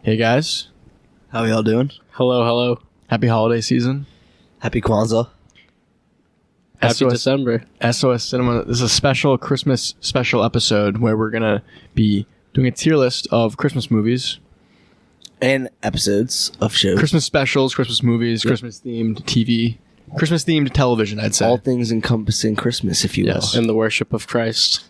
Hey guys, How y'all doing? Hello. happy holiday season. Happy Kwanzaa. Happy SOS December. SOS Cinema. This is a special Christmas special episode where we're gonna be doing a tier list of Christmas movies, And episodes of shows. Christmas specials, Christmas movies, Christmas themed TV, Christmas themed television. I'd say. All things encompassing Christmas, if you Yes. And the worship of Christ.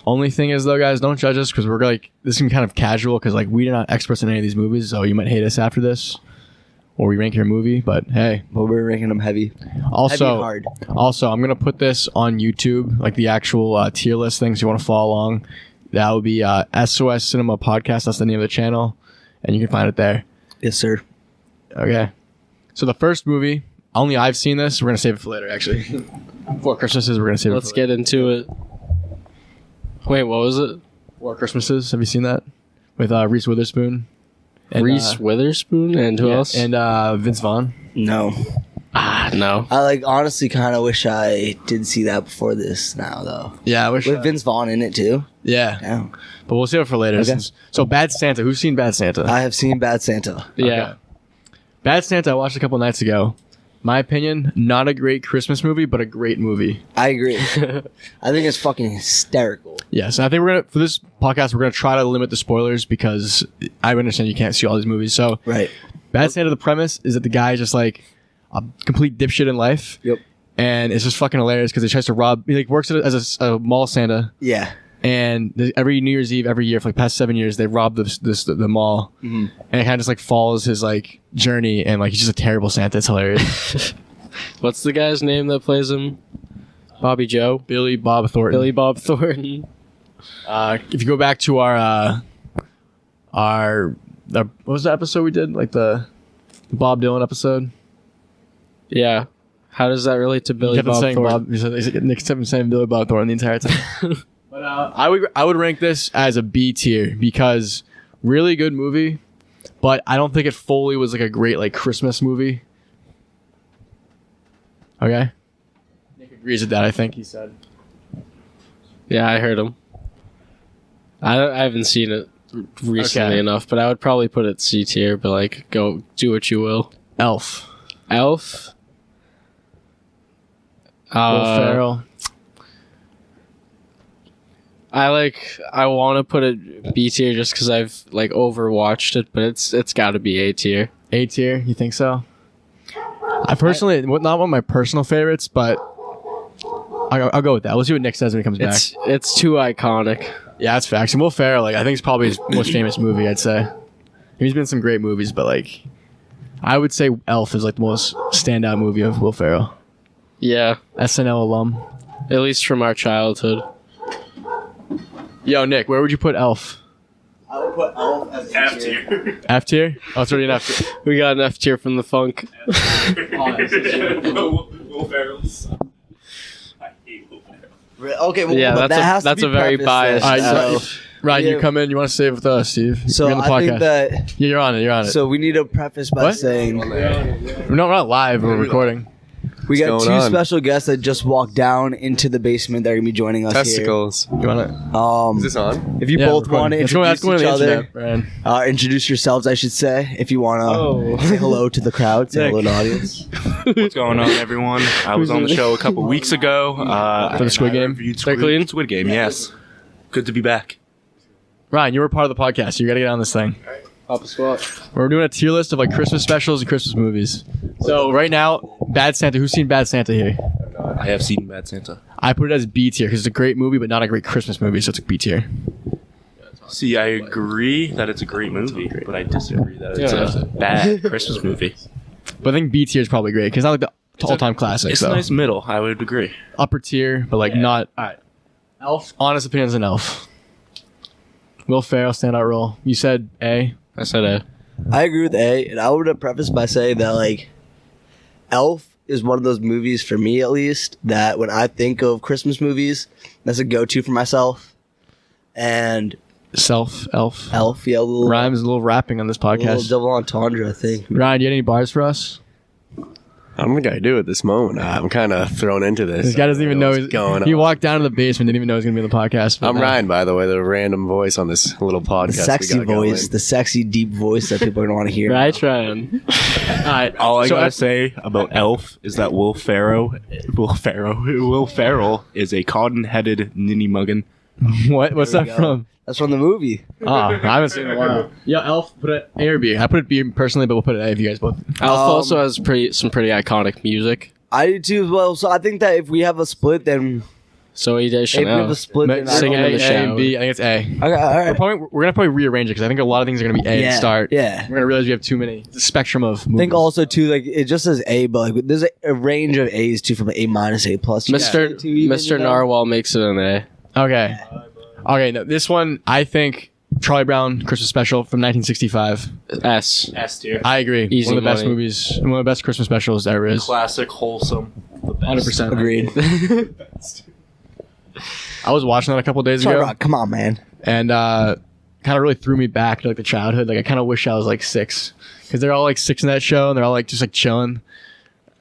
Only thing is though, guys, don't judge us because we're like this is kind of casual because like we're not experts in any of these movies, so you might hate us after this, or we rank your movie. But hey, will. But we're ranking them heavy. Heavy and also, hard. I'm gonna put this on YouTube, like the actual tier list things. You want to follow along? That would be SOS Cinema Podcast. That's the name of the channel, and you can find it there. Yes, sir. Okay. So the first movie, only I've seen this. We're gonna save it for later, actually. Four Christmases. We're gonna save Let's it. For later. get into it. Wait, what was it? Four Christmases. Have you seen that with Reese Witherspoon? And, Reese Witherspoon and who else? And Vince Vaughn. No. No. I honestly kind of wish I did see that before this now, though. Yeah, I wish. With Vince Vaughn in it, too. Yeah, Damn. but we'll save it for later. Okay. So Bad Santa. Who's seen Bad Santa? I have seen Bad Santa. Yeah. Okay. Bad Santa. I watched a couple nights ago. My opinion, not a great Christmas movie, but a great movie. I agree. I think it's fucking hysterical. Yes, I think for this podcast, we're gonna try to limit the spoilers because I understand you can't see all these movies. So, Right. Bad Santa. The premise is that the guy is just like a complete dipshit in life. Yep. And it's just fucking hilarious because he tries to rob. He like works as a mall Santa, Yeah. and every New Year's Eve, every year for like past 7 years, they rob the mall, Mhm. and it kind of just like follows his like journey, and like he's just a terrible Santa. It's hilarious. What's the guy's name that plays him? Bobby Joe? Billy Bob Thornton. Billy Bob Thornton. If you go back to our what was the episode we did? Like the Bob Dylan episode. Yeah. How does that relate to Billy Kept on Bob saying Thornton? Nick kept on saying Billy Bob Thornton the entire time. But I would rank this as a B tier because really good movie, but I don't think it fully was like a great like Christmas movie. Okay. Nick agrees with that. I think he said. Yeah, I heard him. I haven't seen it recently Okay. enough, but I would probably put it C tier, but like, go do what you will. Elf. Elf? Will Ferrell. I want to put it B tier just because I've like overwatched it, but it's got to be A tier. A tier. You think so? I personally, not one of my personal favorites, but I'll go with that. We'll see what Nick says when he comes back. It's too iconic. Yeah, that's facts. And Will Ferrell, like I think it's probably his most famous movie. I'd say he's been in some great movies, but like I would say Elf is like the most standout movie of Will Ferrell. Yeah, SNL alum. at least from our childhood. Yo, Nick, where would you put Elf? I would put Elf as F tier. F tier? Oh, it's already an F tier. We got an F tier from the funk. Will Ferrell's. I hate Will Ferrell. Okay, well, Yeah, but that's that has to a be very prefaced biased. then. All right, So- Ryan, Yeah. you come in. You want to stay with us, Steve? So You're on the I podcast. think that Yeah, you're on it. You're on it. so we need to preface by What? saying we're not live. We're recording. we got What's two going on? special guests that just walked down into the basement. They're gonna be joining us Testicles. You want to? Is this on? If you both want to introduce each other, introduce yourselves, I should say. If you want to Oh. say hello to the crowd, say Nick. hello to the audience. What's going on, everyone? I was on the show a couple weeks ago. For the Squid Game? Reviewed They're clean? Squid Game, yes. Good to be back. Ryan, you were part of the podcast. You got to get on this thing. Pop a squat. We're doing a tier list of like Christmas specials and Christmas movies. So right now, Bad Santa. Who's seen Bad Santa here? I have seen Bad Santa. I put it as B tier because it's a great movie, but not a great Christmas movie, so it's a B tier. See, I agree that it's a great movie, but I disagree that it's Yeah. a bad Christmas movie. But I think B tier is probably great because it's not like the all-time classic. It's So a nice middle, I would agree. upper tier, but like not. All right. Elf. Honest opinions on Elf. Will Ferrell standout role. You said A. I said A. I agree with A, and I would have prefaced by saying that like Elf is one of those movies for me at least that when I think of Christmas movies, that's a go-to for myself. And Elf. Elf, yeah, a little Rhymes, a little rapping on this a little podcast. double entendre, I think. Ryan, do you have any bars for us? I don't think I do at this moment. I'm kind of thrown into this. This guy doesn't even know what's going he on. walked down to the basement, didn't even know he was gonna be on the podcast. I'm Ryan, by the way, the random voice on this little podcast. The sexy voice, the sexy deep voice that people are gonna want to hear. Right, Ryan. All right. All I So gotta say about Elf is that Will Ferrell is a cotton-headed ninny muggin. What's There that we go. from? That's from the movie. Oh, I haven't seen it in a while. Yeah, Elf, put it A or B. I put it B personally, but we'll put it A if you guys both. Elf also has some pretty iconic music. I do too as well. So I think that if we have a split, then So he did if we have Chanel. a split, then Singing in the A shower. and B. I think it's A. Okay, all right. We're gonna probably rearrange it because I think a lot of things are gonna be A Yeah, to start. yeah. We're gonna realize we have too many. It's a spectrum of movies. I think also too, like it just says A, but like there's a range of A's too, from A minus A plus. Mr. Narwhal makes it an A. Okay. Okay. No, this one I think Charlie Brown Christmas Special from 1965. S. S tier. I agree. Easy one of the best money. movies. One of the best Christmas specials there is. Classic, wholesome. The best. 100%. Agreed. I was watching that a couple days Sorry, ago, Rock, come on, man. and kind of really threw me back to like the childhood. Like I kind of wish I was like 6, because they're all like 6 in that show, and they're all like just like chilling.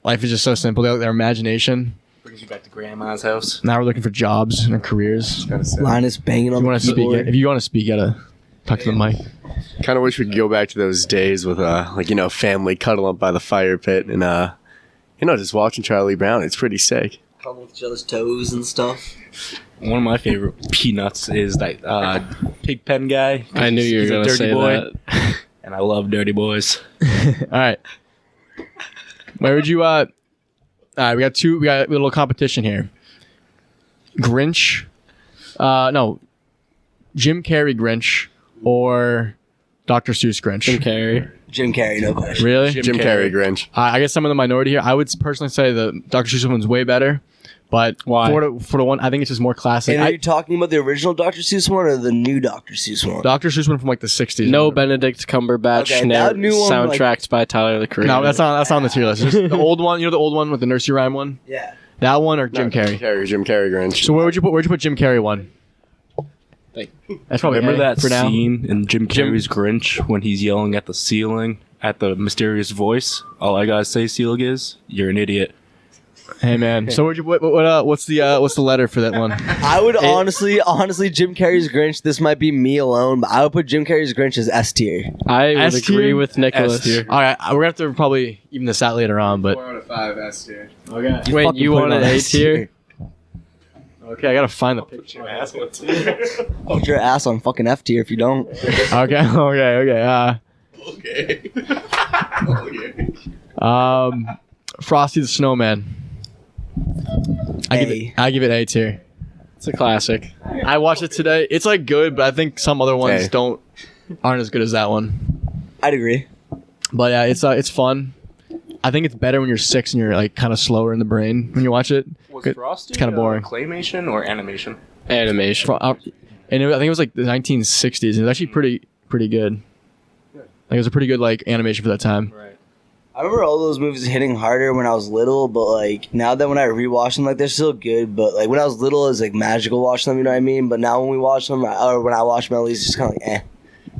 Life is just so simple. They have their imagination. Brings you back to grandma's house. Now we're looking for jobs and careers. Linus banging on You the want to speak? keyboard. If you want to speak, you gotta talk to the mic. Kind of wish we could go back to those days with like family cuddle up by the fire pit and just watching Charlie Brown. It's pretty sick. Cuddle with each other's toes and stuff. One of my favorite peanuts is that Pigpen guy. I knew you were He's a going to dirty say boy, that. and I love dirty boys. All right. Where would you? All right, we got a little competition here. Grinch, no, Jim Carrey Grinch or Dr. Seuss Grinch. Jim Carrey. Jim Carrey, no question. Really? Jim Carrey Grinch. I guess I'm in the minority here. I would personally say the Dr. Seuss one's way better, but Why? for the one, I think it's just more classic. And are you talking about the original Dr. Seuss one or the new Dr. Seuss one? Dr. Seuss one from like the 60s. No Benedict Cumberbatch. Okay, that new one, soundtracked by Tyler the Creator. No, that's not on the tier list. It's just the old one. You know the old one with the nursery rhyme one. Yeah. That one or Jim Carrey. Jim Carrey Grinch. So where'd you put Jim Carrey one? That's probably Remember A that for now. scene in Jim Carrey's Grinch when he's yelling at the ceiling at the mysterious voice? All I gotta say, Seelig, is you're an idiot. Hey man. So what's the letter for that one? I would honestly, Jim Carrey's Grinch, this might be me alone, but I would put Jim Carrey's Grinch as S tier. I would S tier? agree with Nicholas. S tier. All right, we're gonna have to probably even this out later on, but 4 out of 5 S tier. okay. Wait, Fucking you put it want on an A S tier? Okay, I gotta find the picture. Put your ass on fucking F tier if you don't. Okay. Frosty the Snowman. I give it A tier. It's a classic. I watched it today. It's like good, but I think some other ones Hey. aren't as good as that one. I'd agree. But yeah, it's fun. I think it's better when you're 6 and you're like kind of slower in the brain when you watch it. Was Good. Frosty It's kinda boring. claymation or animation? Animation. I think it was like the 1960s. It was actually pretty good. Like it was a pretty good like animation for that time. Right. I remember all those movies hitting harder when I was little, but like now that when I rewatch them, like they're still good. But like when I was little, it's like magical watching them. You know what I mean? But now when we watch them, or when I watch them, at least it's just kind of like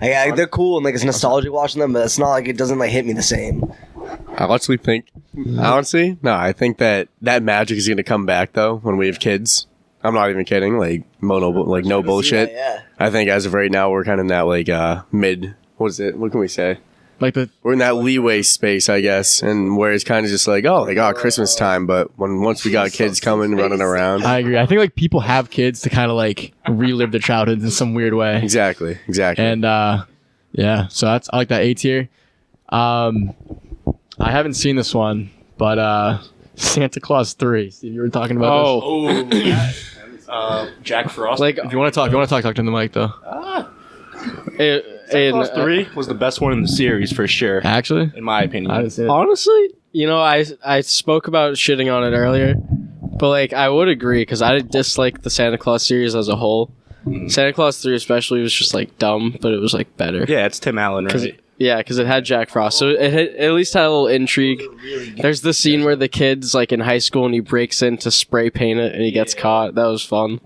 Like, they're cool and like it's nostalgic watching them, but it's not like it doesn't like hit me the same. I honestly think that magic is going to come back though when we have kids. I'm not even kidding. Like no bullshit. Yeah. I think as of right now we're kind of in that like mid. What is it? What can we say? Like We're in that leeway space, I guess, and where it's kind of just like, Christmas time. But once we got kids coming, running around, I agree. I think like people have kids to kind of like relive their childhood in some weird way. exactly. And yeah, so I like that A tier. I haven't seen this one, but Santa Claus 3. Steve, you were talking about this. Oh, Jack Frost. Like, If you want to talk to the mic though. Santa Claus 3 was the best one in the series for sure, Actually, in my opinion. I didn't see it. honestly, I spoke about shitting on it earlier, but like I would agree because I dislike the Santa Claus series as a whole. Santa Claus 3 especially was just like dumb, but it was like better. Yeah, it's Tim Allen, right? Because it had Jack Frost, so it at least had a little intrigue. There's the scene where the kid's like in high school and he breaks in to spray paint it and he gets caught. That was fun.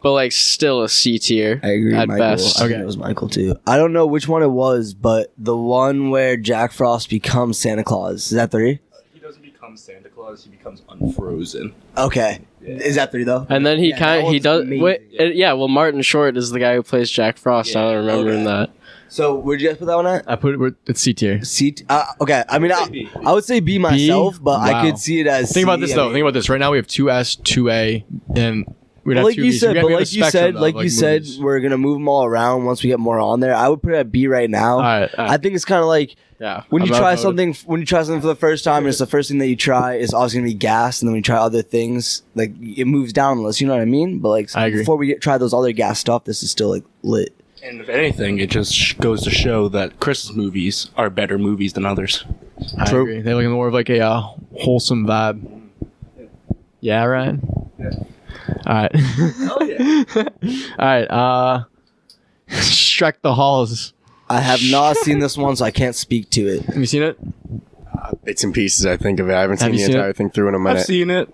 But like still a C tier. I agree, at Michael. best. I think it was Michael too. I don't know which one it was, but the one where Jack Frost becomes Santa Claus. Is that 3? becomes Santa Claus, he becomes unfrozen. Okay. Is that 3 though? And then he Yeah, kind that of he one's does. amazing. Wait, well, Martin Short is the guy who plays Jack Frost. I don't remember okay. that. So where'd you guys put that one at? I put it. It's C tier. Okay. I mean, I would say B myself, but Wow. I could see it as. Think about C. this I though. mean- Think about this. Right now we have 2S, 2A, and we'd have like 2 you Bs. said, We but have a like you spectrum, said, though, like you said, movies. we're gonna move them all around once we get more on there. I would put it at B right now. All right. I think it's kind of like Yeah. when you I'm try outvoted. something for the first time, and it's the first thing that you try. It's obviously gonna be gas, and then when you try other things, like it moves down the list. You know what I mean? But like I agree. before we try those other gas stuff, this is still like lit. And if anything, it just goes to show that Christmas movies are better movies than others. I True. agree. They're like more of like a wholesome vibe. Yeah, Ryan. Yeah. All right. Oh yeah. All right. Shrek the Halls. I have not seen this one, so I can't speak to it. Have you seen it? Bits and pieces, I think of it. I haven't Have seen you the seen entire thing through in a minute. I've seen it.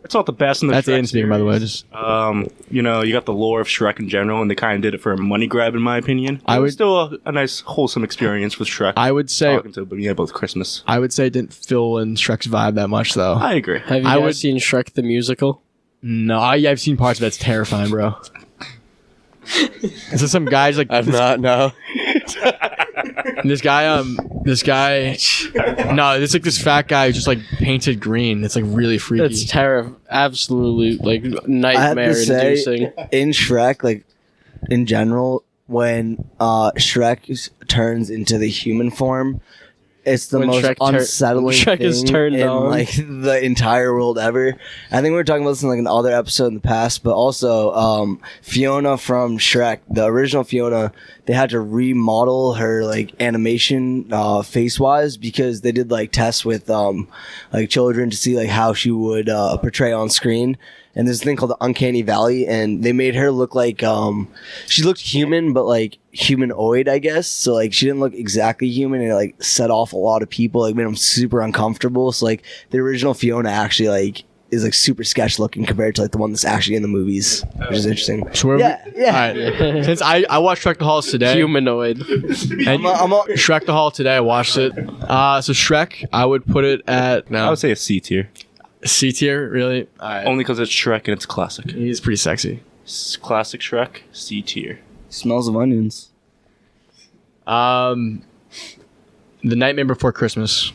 It's not the best in the That's Shrek Aidan speaking, by the way. series. Just You know, you got the lore of Shrek in general, and they kind of did it for a money grab, in my opinion. I It was would- still a nice, wholesome experience with Shrek. I would say talking to, but yeah, both Christmas. I would say it didn't fill in Shrek's vibe that much though. I agree. Have you I guys would- seen Shrek the musical? No, I've seen parts of it. It's terrifying, bro. This is some guys like I've not, no. this guy. No, it's like this fat guy who's just like painted green. It's like really freaky. It's absolutely like I have nightmare to say, inducing. in Shrek, like in general, when Shrek turns into the human form, it's the When most Shrek tur- unsettling Shrek thing is turned in on. like the entire world ever. I think we were talking about this in like an other episode in the past, but also Fiona from Shrek, the original Fiona, they had to remodel her like animation face wise because they did like tests with like children to see like how she would portray on screen. And there's a thing called the Uncanny Valley, and they made her look like she looked human, but like humanoid, I guess. So like she didn't look exactly human, and it like set off a lot of people, like made them super uncomfortable. So like the original Fiona actually like is like super sketch looking compared to like the one that's actually in the movies, which is interesting. So where Yeah, yeah. All right. Since I watched Shrek the Halls today, Humanoid. and I'm a- Shrek the Hall today, I watched it. So Shrek, I would put it at I would say a C tier, C tier. Really, all right. only because it's Shrek and it's classic. He's pretty sexy. Classic Shrek, C tier. Smells of onions. The Nightmare Before Christmas.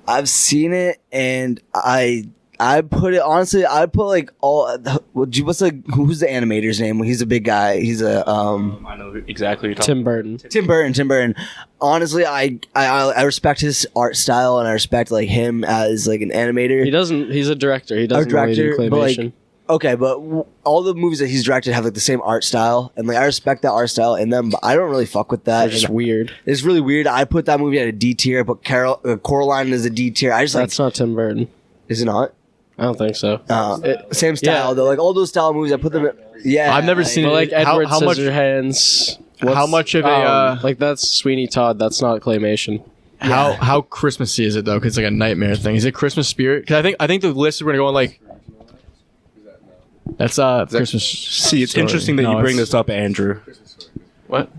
I've seen it, and I put it honestly. I put like all. What's the who's the animator's name? He's a big guy. He's a I know exactly what you're talking Tim Burton. Tim Burton. Honestly, I respect his art style, and I respect like him as like an animator. He doesn't. He's a director. He doesn't really do director, but, like, claymation. Okay, but all the movies that he's directed have like the same art style, and like I respect that art style in them, but I don't really fuck with that. They're just And weird. it's really weird. I put that movie at a D tier. I put Coraline as a D tier. I just That's not Tim Burton. is it not? I don't think so. Same style yeah. though. Like all those style movies, I put them. Yeah, I've never seen But like How- Edward how much- Scissorhands. How much of a like that's Sweeney Todd. That's not claymation. how Christmassy is it though? Because it's like a nightmare thing. Is it Christmas spirit? Because I think the list we're gonna go on like. That's Christmas. See, it's Story. interesting that No, you bring it's- this up, Andrew. What?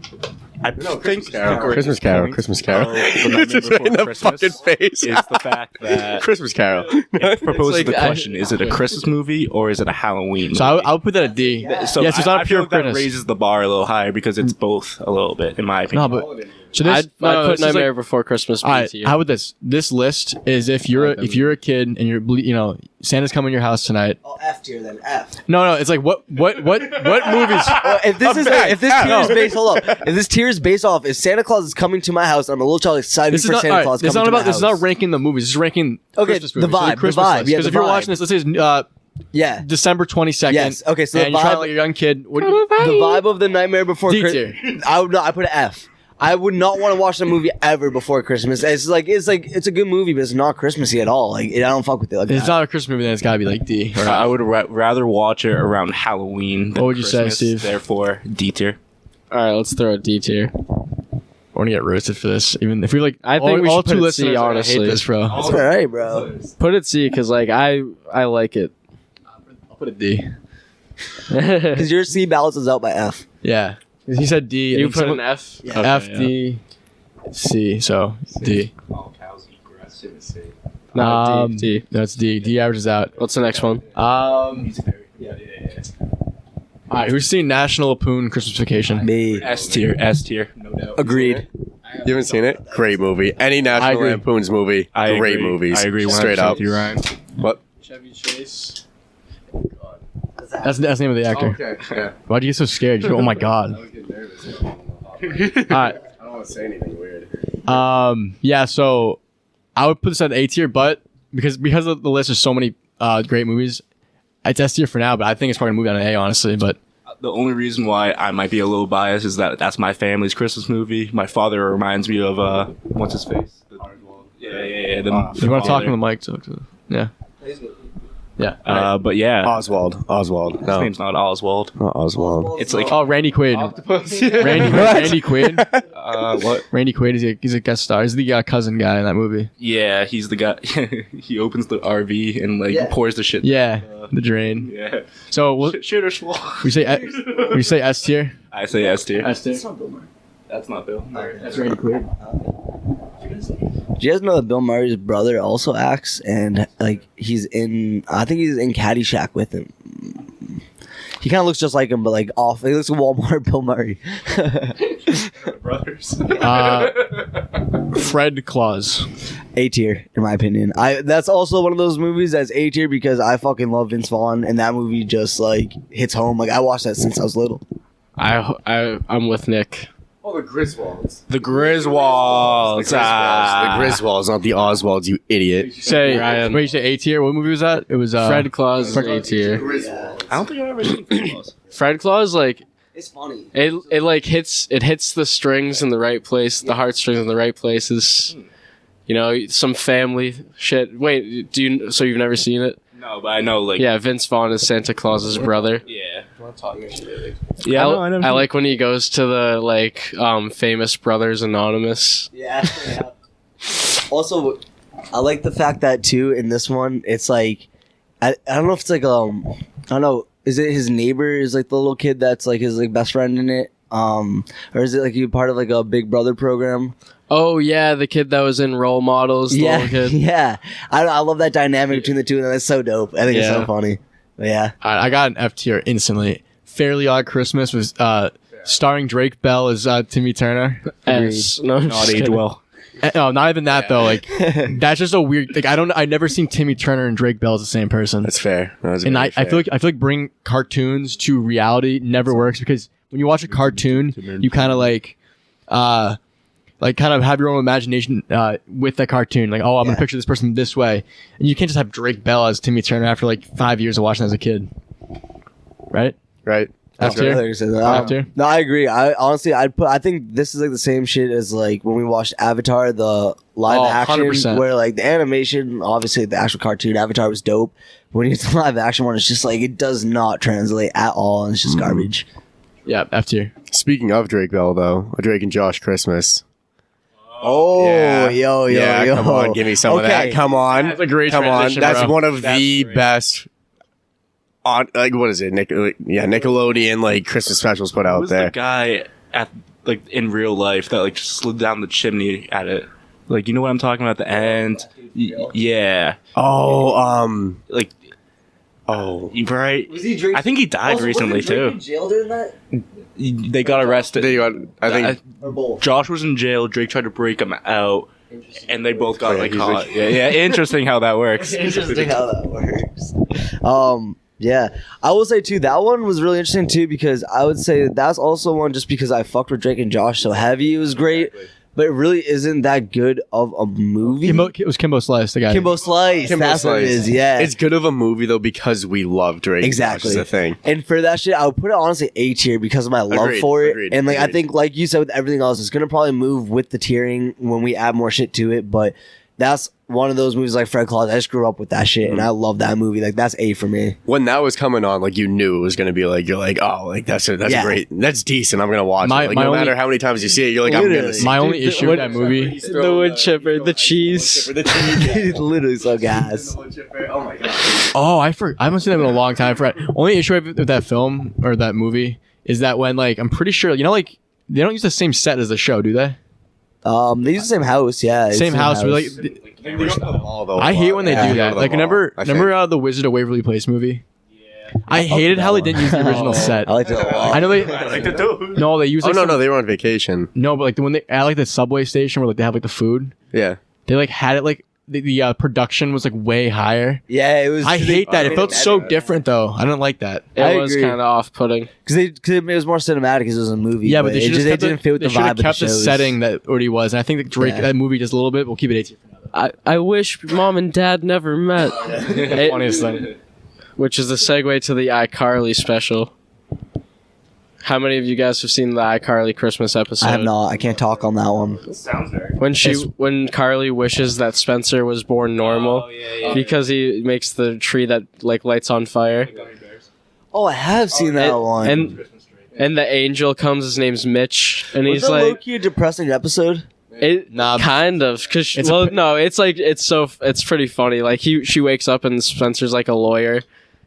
I think Christmas Carol. Christmas Carol. Just in the fucking face. is the fact that Christmas Carol. it proposes It's like, the question: is it a Christmas movie or is it a Halloween movie? So I would put that at D. So yes, it's not I a pure feel like that Christmas. raises the bar a little higher because it's both a little bit, in my No, opinion. but so this, I'd put this is like- Nightmare Before Christmas. all right, B tier. how about this? This list is if you're a kid and you're Santa's coming to your house tonight. Oh, F tier then F. No, it's like what movies? If this is if this tier is based, hold up. If this tier is based off, if Santa Claus is coming to my house, I'm a little child excited This is for not. Santa All right, Claus this is coming not to my about. This is house. not ranking the movies. This is ranking Okay, Christmas the movies. So vibe, the Christmas vibe, list. yeah, Because the if you're vibe. watching this, let's say it's Yeah. December 22nd. Yes. Okay, so the and you're trying vibe- to like a young kid. What, The vibe of the Nightmare Before D Christmas. tier. I put an F. I would not want to watch the movie ever before Christmas. It's a good movie, but it's not Christmassy at all. Like I don't fuck with it. Like If it's that. not a Christmas movie, then it's gotta be like D. Or I would rather watch it around Halloween than What would you say, Christmas, Steve? Therefore, D tier. All right, let's throw a D tier. We're gonna get roasted for this. Even if we like, I think we all should two put it listeners C, are gonna honestly. hate this, bro. That's all right, bro. Put it C because like I like it. I'll put a D. Because your C balances out by F. Yeah, he said D. You and put someone- an F. Yeah. Okay, F yeah. D C. So D. All cows eat grass. No, D. No, it's D. D averages out. What's the next one? All right, who's seen National Lampoon Christmas Vacation? Me. S tier. S tier. Agreed. You haven't seen it? Great movie. Any National agree. Lampoon's movie. Great movies. I agree. Straight 100% up. with you, Ryan. What? Chevy Chase. That's the name of the actor. Okay. Yeah. Why'd you get so scared? Oh my god. get nervous. All right. I don't want to say anything weird. Yeah, so I would put this at A tier, but because of the list of so many great movies, it's S tier for now. But I think it's probably gonna move down to A, honestly. But The only reason why I might be a little biased is that that's my family's Christmas movie. My father reminds me of what's his face? Yeah. you want to talk on the mic? Yeah. Yeah. But yeah, Oswald. his name's not Oswald. Not Oswald. It's like Oh, Randy Quaid. Randy Quaid. what? Randy Quaid. He's a guest star. He's the cousin guy in that movie. Yeah, he's the guy. He opens the RV and pours the shit. Yeah, the drain. Yeah. So Shit or swallow. we say S tier. I say S tier. S tier. That's not Bill. That's Randy Quaid. Do you guys know that Bill Murray's brother also acts, and like he's in? I think he's in Caddyshack with him. He kind of looks just like him, but like off. He looks like Walmart Bill Murray. Brothers. Fred Claus. A tier, in my opinion. That's also one of those movies that's A tier because I fucking love Vince Vaughn, and that movie just like hits home. Like I watched that since I was little. I'm with Nick. Oh, the Griswolds. The Griswolds. The Griswolds, not the Oswalds, you idiot. Say Ryan. wait, you say A tier? What movie was that? It was Fred Claus is A tier. I don't think I've ever seen Fred Claus. Fred Claus, like It's funny. it like hits the strings in the right place, the heartstrings in the right places. You know, some family shit. Wait, so you've never seen it? No, but I know like Yeah, Vince Vaughn is Santa Claus's brother. Yeah. Yeah, no, I never I seen- like when he goes to the like famous Brothers Anonymous. Yeah. Also, I like the fact that too in this one, it's like I don't know if it's like I don't know. Is it his neighbor? Is like the little kid that's like his like best friend in it? Or is it like you part of like a Big Brother program? Oh yeah, the kid that was in Role Models. The little kid. Yeah. I love that dynamic between the two, and that's so dope. I think it's so Yeah. funny. But yeah. I got an F tier instantly. Fairly Odd Christmas was starring Drake Bell as Timmy Turner. S. No, I'm Not just age kidding. well. No, not even that though. Like that's just a weird. Like I never seen Timmy Turner and Drake Bell as the same person. That's fair. And I feel like bring cartoons to reality never works because when you watch a cartoon, you kind of like kind of have your own imagination with the cartoon. Like, oh, I'm gonna picture this person this way, and you can't just have Drake Bell as Timmy Turner after like 5 years of watching as a kid, right? Right. F tier. F tier. No, I agree. I honestly, I think this is like the same shit as like when we watched Avatar, the live Oh, action, 100%. where like the animation, obviously the actual cartoon Avatar was dope. But when you get the live action one, it's just like it does not translate at all, and it's just garbage. Yeah, F tier. Speaking of Drake Bell, though, a Drake and Josh Christmas. Oh, yo, Come on, give me some of that. Come on. That's a great Come on. transition, That's bro. one of That's the great. best. Like what is it? Nickelodeon like Christmas specials put out Who's there. the guy at like in real life that like just slid down the chimney at it? Like you know what I'm talking about at the end? Yeah. Oh, Like oh. right. Was he Drake? I think he died recently too. Jail doing that They got arrested. There you go. I think or both? Josh was in jail. Drake tried to break him out, and they both got Oh, yeah, like he's caught. like- Yeah. Interesting how that works. Interesting how that works. Yeah, I will say too that one was really interesting too because I would say that's also one just because I fucked with Drake and Josh so heavy. It was great, but it really isn't that good of a movie. It was Kimbo Slice, the guy. Kimbo Slice. Kimbo That's what it Slice. is. Yeah, it's good of a movie though because we love Drake. Exactly. That's the thing. and for that shit, I would put it honestly A tier because of my love Agreed, for it. agreed, And like I agreed. think, like you said, with everything else, it's gonna probably move with the tiering when we add more shit to it. But that's one of those movies like Fred Claus. I just grew up with that shit, and I love that movie. Like that's A for me. When that was coming on, like you knew it was gonna be like you're like, oh, like that's Yeah. great, that's decent. I'm gonna watch My- it. Like my no only- matter how many times you see it, you're like, I'm gonna Literally. see My it. only issue with that movie. The wood chipper, the cheese. It's literally so gas. Oh, I haven't seen that in a long time. Only issue I have with that film or that movie is that when like I'm pretty sure like they don't use the same set as the show, do they? They use the same house. Yeah, it's Same the house. But like, I hate when they do that. Like, remember the Wizard of Waverly Place movie? I hated how they didn't use the original set. I liked it a lot. I know they. I like it too. No, they use. Oh Like, no, they were on vacation. No, but like when they at like the subway station where like they have like the food, Yeah. they like had it like the production was like way higher. Yeah, it was. I hate that. It felt so different though. I didn't like that. It I was agree. kind of off-putting. because it was more cinematic because it was a movie. Yeah, but they should it didn't fit with they the should vibe have of the kept the shows. setting that already was. And I think that Drake Yeah. that movie just a little bit. We'll keep it 18. I wish Mom and Dad never met. Funniest thing. Which is the segue to the Icarly special. How many of you guys have seen the Icarly Christmas episode? I have not. I can't talk on that one. Sounds very. When Carly wishes that Spencer was born normal because he makes the tree that like lights on fire. Oh, I have seen that one. And the angel comes. His name's Mitch, and was he's that like, low-key a depressing episode? Nah, kind of, because it's it's pretty funny. Like she wakes up and Spencer's like a lawyer,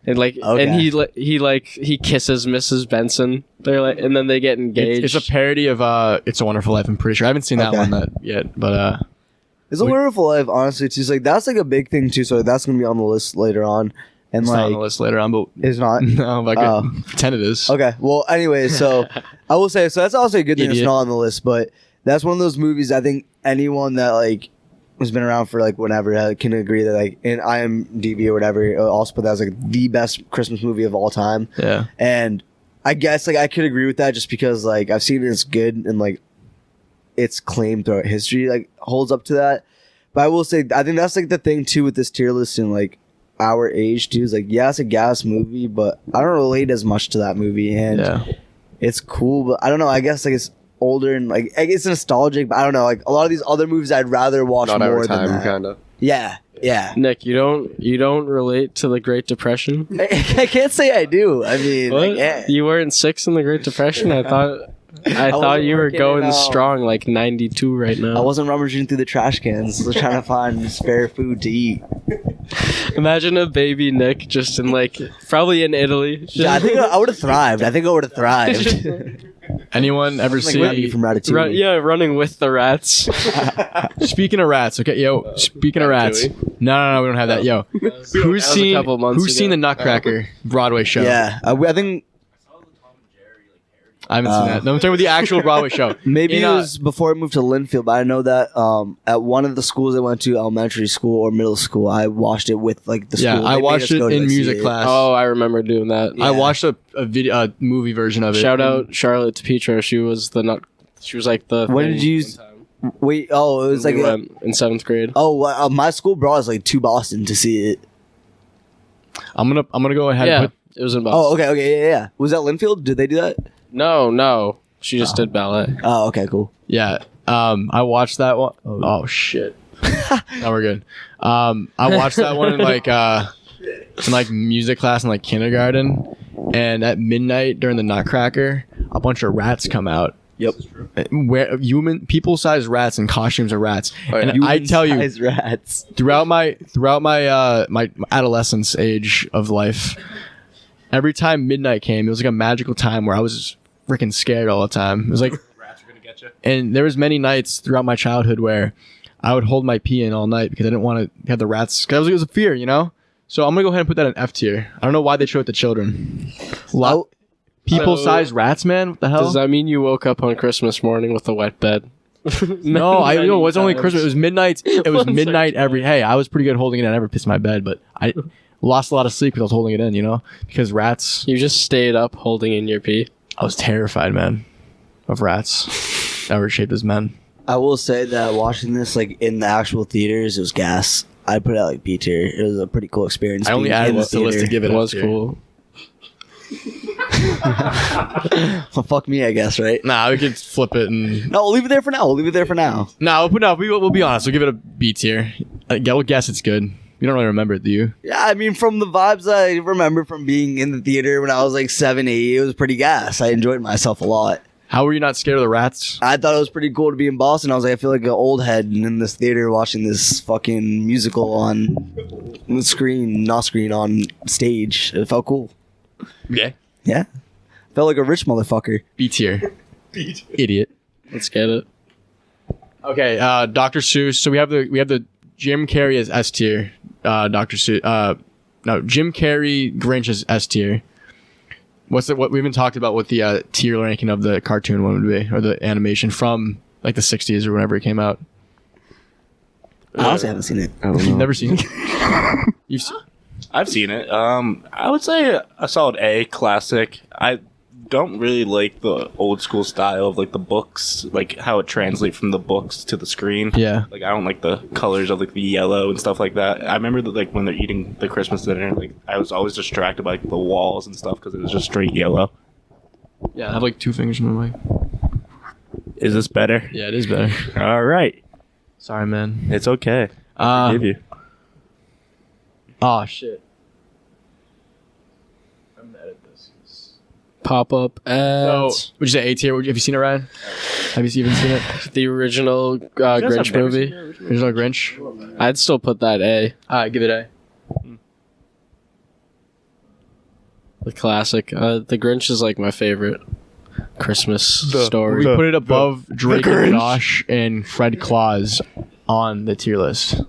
and like Okay. and he kisses Mrs. Benson. They're like, and then they get engaged. it's a parody of It's a Wonderful Life. I'm pretty sure I haven't seen that Okay. one yet, but It's a Wonderful Life, honestly, too. It's like that's like a big thing too. So that's gonna be on the list later on. And it's not on the like, list later on. But it's not. no, but I Oh. could pretend it is. Okay. Well, anyway, so I will say, so that's also a good thing it's Idiot. not on the list, but that's one of those movies I think anyone that like has been around for like whenever can agree that like in IMDb or whatever also put that as like the best Christmas movie of all time. Yeah. And I guess like I could agree with that just because like I've seen it, it's good and like its claim throughout history like holds up to that. But I will say I think that's like the thing too with this tier list and like our age too is like yeah, it's a gas movie, but I don't relate as much to that movie and Yeah. it's cool, but I don't know. I guess like it's older and like it's nostalgic, but I don't know. Like a lot of these other movies, I'd rather watch Not more every than time, that. kind of. Yeah, yeah. Nick, you don't relate to the Great Depression. I can't say I do. I mean, What? like, yeah. You weren't 6 in the Great Depression? I thought wasn't you were working going it out. strong, like 92 right I now. wasn't rummaging through the trash cans. I was trying to find spare food to eat. Imagine a baby Nick just in like probably in Italy. Yeah, I think I would have thrived. I think I would have thrived. Anyone ever like Remy see? from Ratatouille. running with the rats. Speaking of rats, okay, yo. Speaking of rats, no, we don't have that, yo. was Who's a seen? couple months Who's seen ago. the Nutcracker Broadway show? Yeah, I think I haven't seen that. No, I'm talking about the actual Broadway show. maybe In, it was before I moved to Linfield, but I know that at one of the schools I went to, elementary school or middle school, I watched it with like the school. Yeah, They I made watched us it go to in go see music it. class. Oh, I remember doing that. Yeah. I watched a movie version of it. Shout out Charlotte DePietro. She was like the. When thing did you- one time. Wait, oh, it was We like went in 7th grade. my school brought us like to Boston to see it. I'm gonna go ahead. Yeah, And it was in Boston. Oh, okay, yeah. Was that Linfield? Did they do that? No, she just did ballet. Oh, okay, cool. Yeah. I watched that one. Oh shit. No, we're good. I watched that one in like music class in like kindergarten, and at midnight during the Nutcracker, a bunch of rats come out. Yep. Where people-sized rats in costumes of rats, Oh, yeah. and I tell you, Human-sized rats. throughout my my adolescence age of life, every time midnight came, it was like a magical time where I was freaking scared all the time. It was like, Rats are gonna get you. and there was many nights throughout my childhood where I would hold my pee in all night because I didn't want to have the rats. Because it was a fear, you know. So I'm gonna go ahead and put that in F tier. I don't know why they show it to children. Oh, People-sized rats, man. What the hell? Does that mean you woke up on Christmas morning with a wet bed? No, I know it was only Many Christmas. It was midnight. It was One midnight second. every. Hey, I was pretty good holding it in. I never pissed my bed, but I lost a lot of sleep because I was holding it in. You know, because rats. You just stayed up holding in your pee. I was terrified, man, of rats that were shaped as men. I will say that watching this like in the actual theaters, it was gas. I put it at like B tier. It was a pretty cool experience. I only being added in this to the list to give It it. was F tier. cool. Well, fuck me, I guess, right? Nah, we could flip it and No, we'll leave it there for now. we'll be honest. We'll give it a B tier. We'll guess it's good. You don't really remember it, do you? Yeah, I mean, from the vibes I remember from being in the theater when I was like 7, 8, it was pretty gas. I enjoyed myself a lot. How were you not scared of the rats? I thought it was pretty cool to be in Boston. I was like, I feel like an old head in this theater watching this fucking musical on on stage. It felt cool. Yeah. Yeah. Felt like a rich motherfucker. B tier. Idiot. Let's get it. Okay, Dr. Seuss. So we have the Jim Carrey as S tier. Dr. Seuss. No, Jim Carrey, Grinch is S tier. What we haven't talked about what the tier ranking of the cartoon one would be, or the animation from like the 60s or whenever it came out. I honestly haven't seen it. You've never seen it? I've seen it. I would say a solid A, classic. I don't really like the old school style of like the books, like how it translates from the books to the screen. Yeah. Like I don't like the colors of like the yellow and stuff like that. I remember that like when they're eating the Christmas dinner, like I was always distracted by like, the walls and stuff because it was just straight yellow. Yeah, I have like 2 fingers in my mic. Is this better? Yeah, it is better. All right. Sorry, man. It's okay. Forgive you. Oh shit. I'm gonna edit this. Pop up So, ads. would you say A tier? Have you seen it, Ryan? Have you even seen it? The original Grinch movie. Original Grinch. I'd still put that A. Give it A. The classic. The Grinch is like my favorite Christmas story. We put it above Drake and Josh and Fred Claus on the tier list.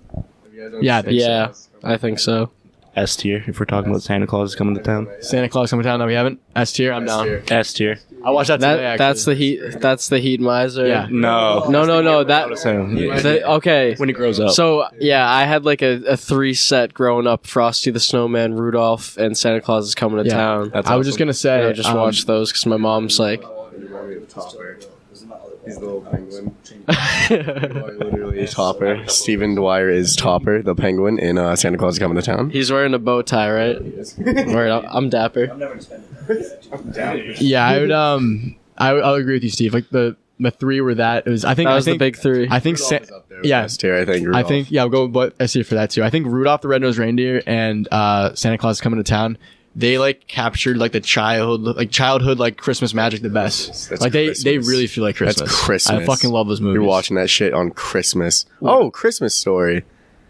Yeah, I think Yeah, I think so. S tier if we're talking about Santa Claus is coming to town. Santa Claus coming to town. No, we haven't. S tier. I'm down. S tier. I watched that today. Actually. That's the heat. That's the heat miser. Yeah. No. No. That. Okay. When he grows up. So yeah, I had like a 3 set growing up: Frosty the Snowman, Rudolph, and Santa Claus is coming to Yeah. town. That's I was just gonna say. I just watched those because my mom's like, He's the little penguin. Literally Topper. Stephen Dwyer is Topper, the penguin in Santa Claus is Coming to Town. he's wearing a bow tie, right? Right. I'm dapper. Yeah, I would. I'll agree with you, Steve. Like the 3 were that. It was. I think That was I think, the big 3. I think. Yeah. S tier, I think. I Rudolph. think. Yeah, I'll go with S tier for that too. I think Rudolph the Red-Nosed Reindeer and Santa Claus is Coming to Town. They like captured like the childhood like Christmas magic the best. That's like they Christmas. really feel like Christmas. That's Christmas. I fucking love those movies. You're watching that shit on Christmas. Oh, Christmas Story.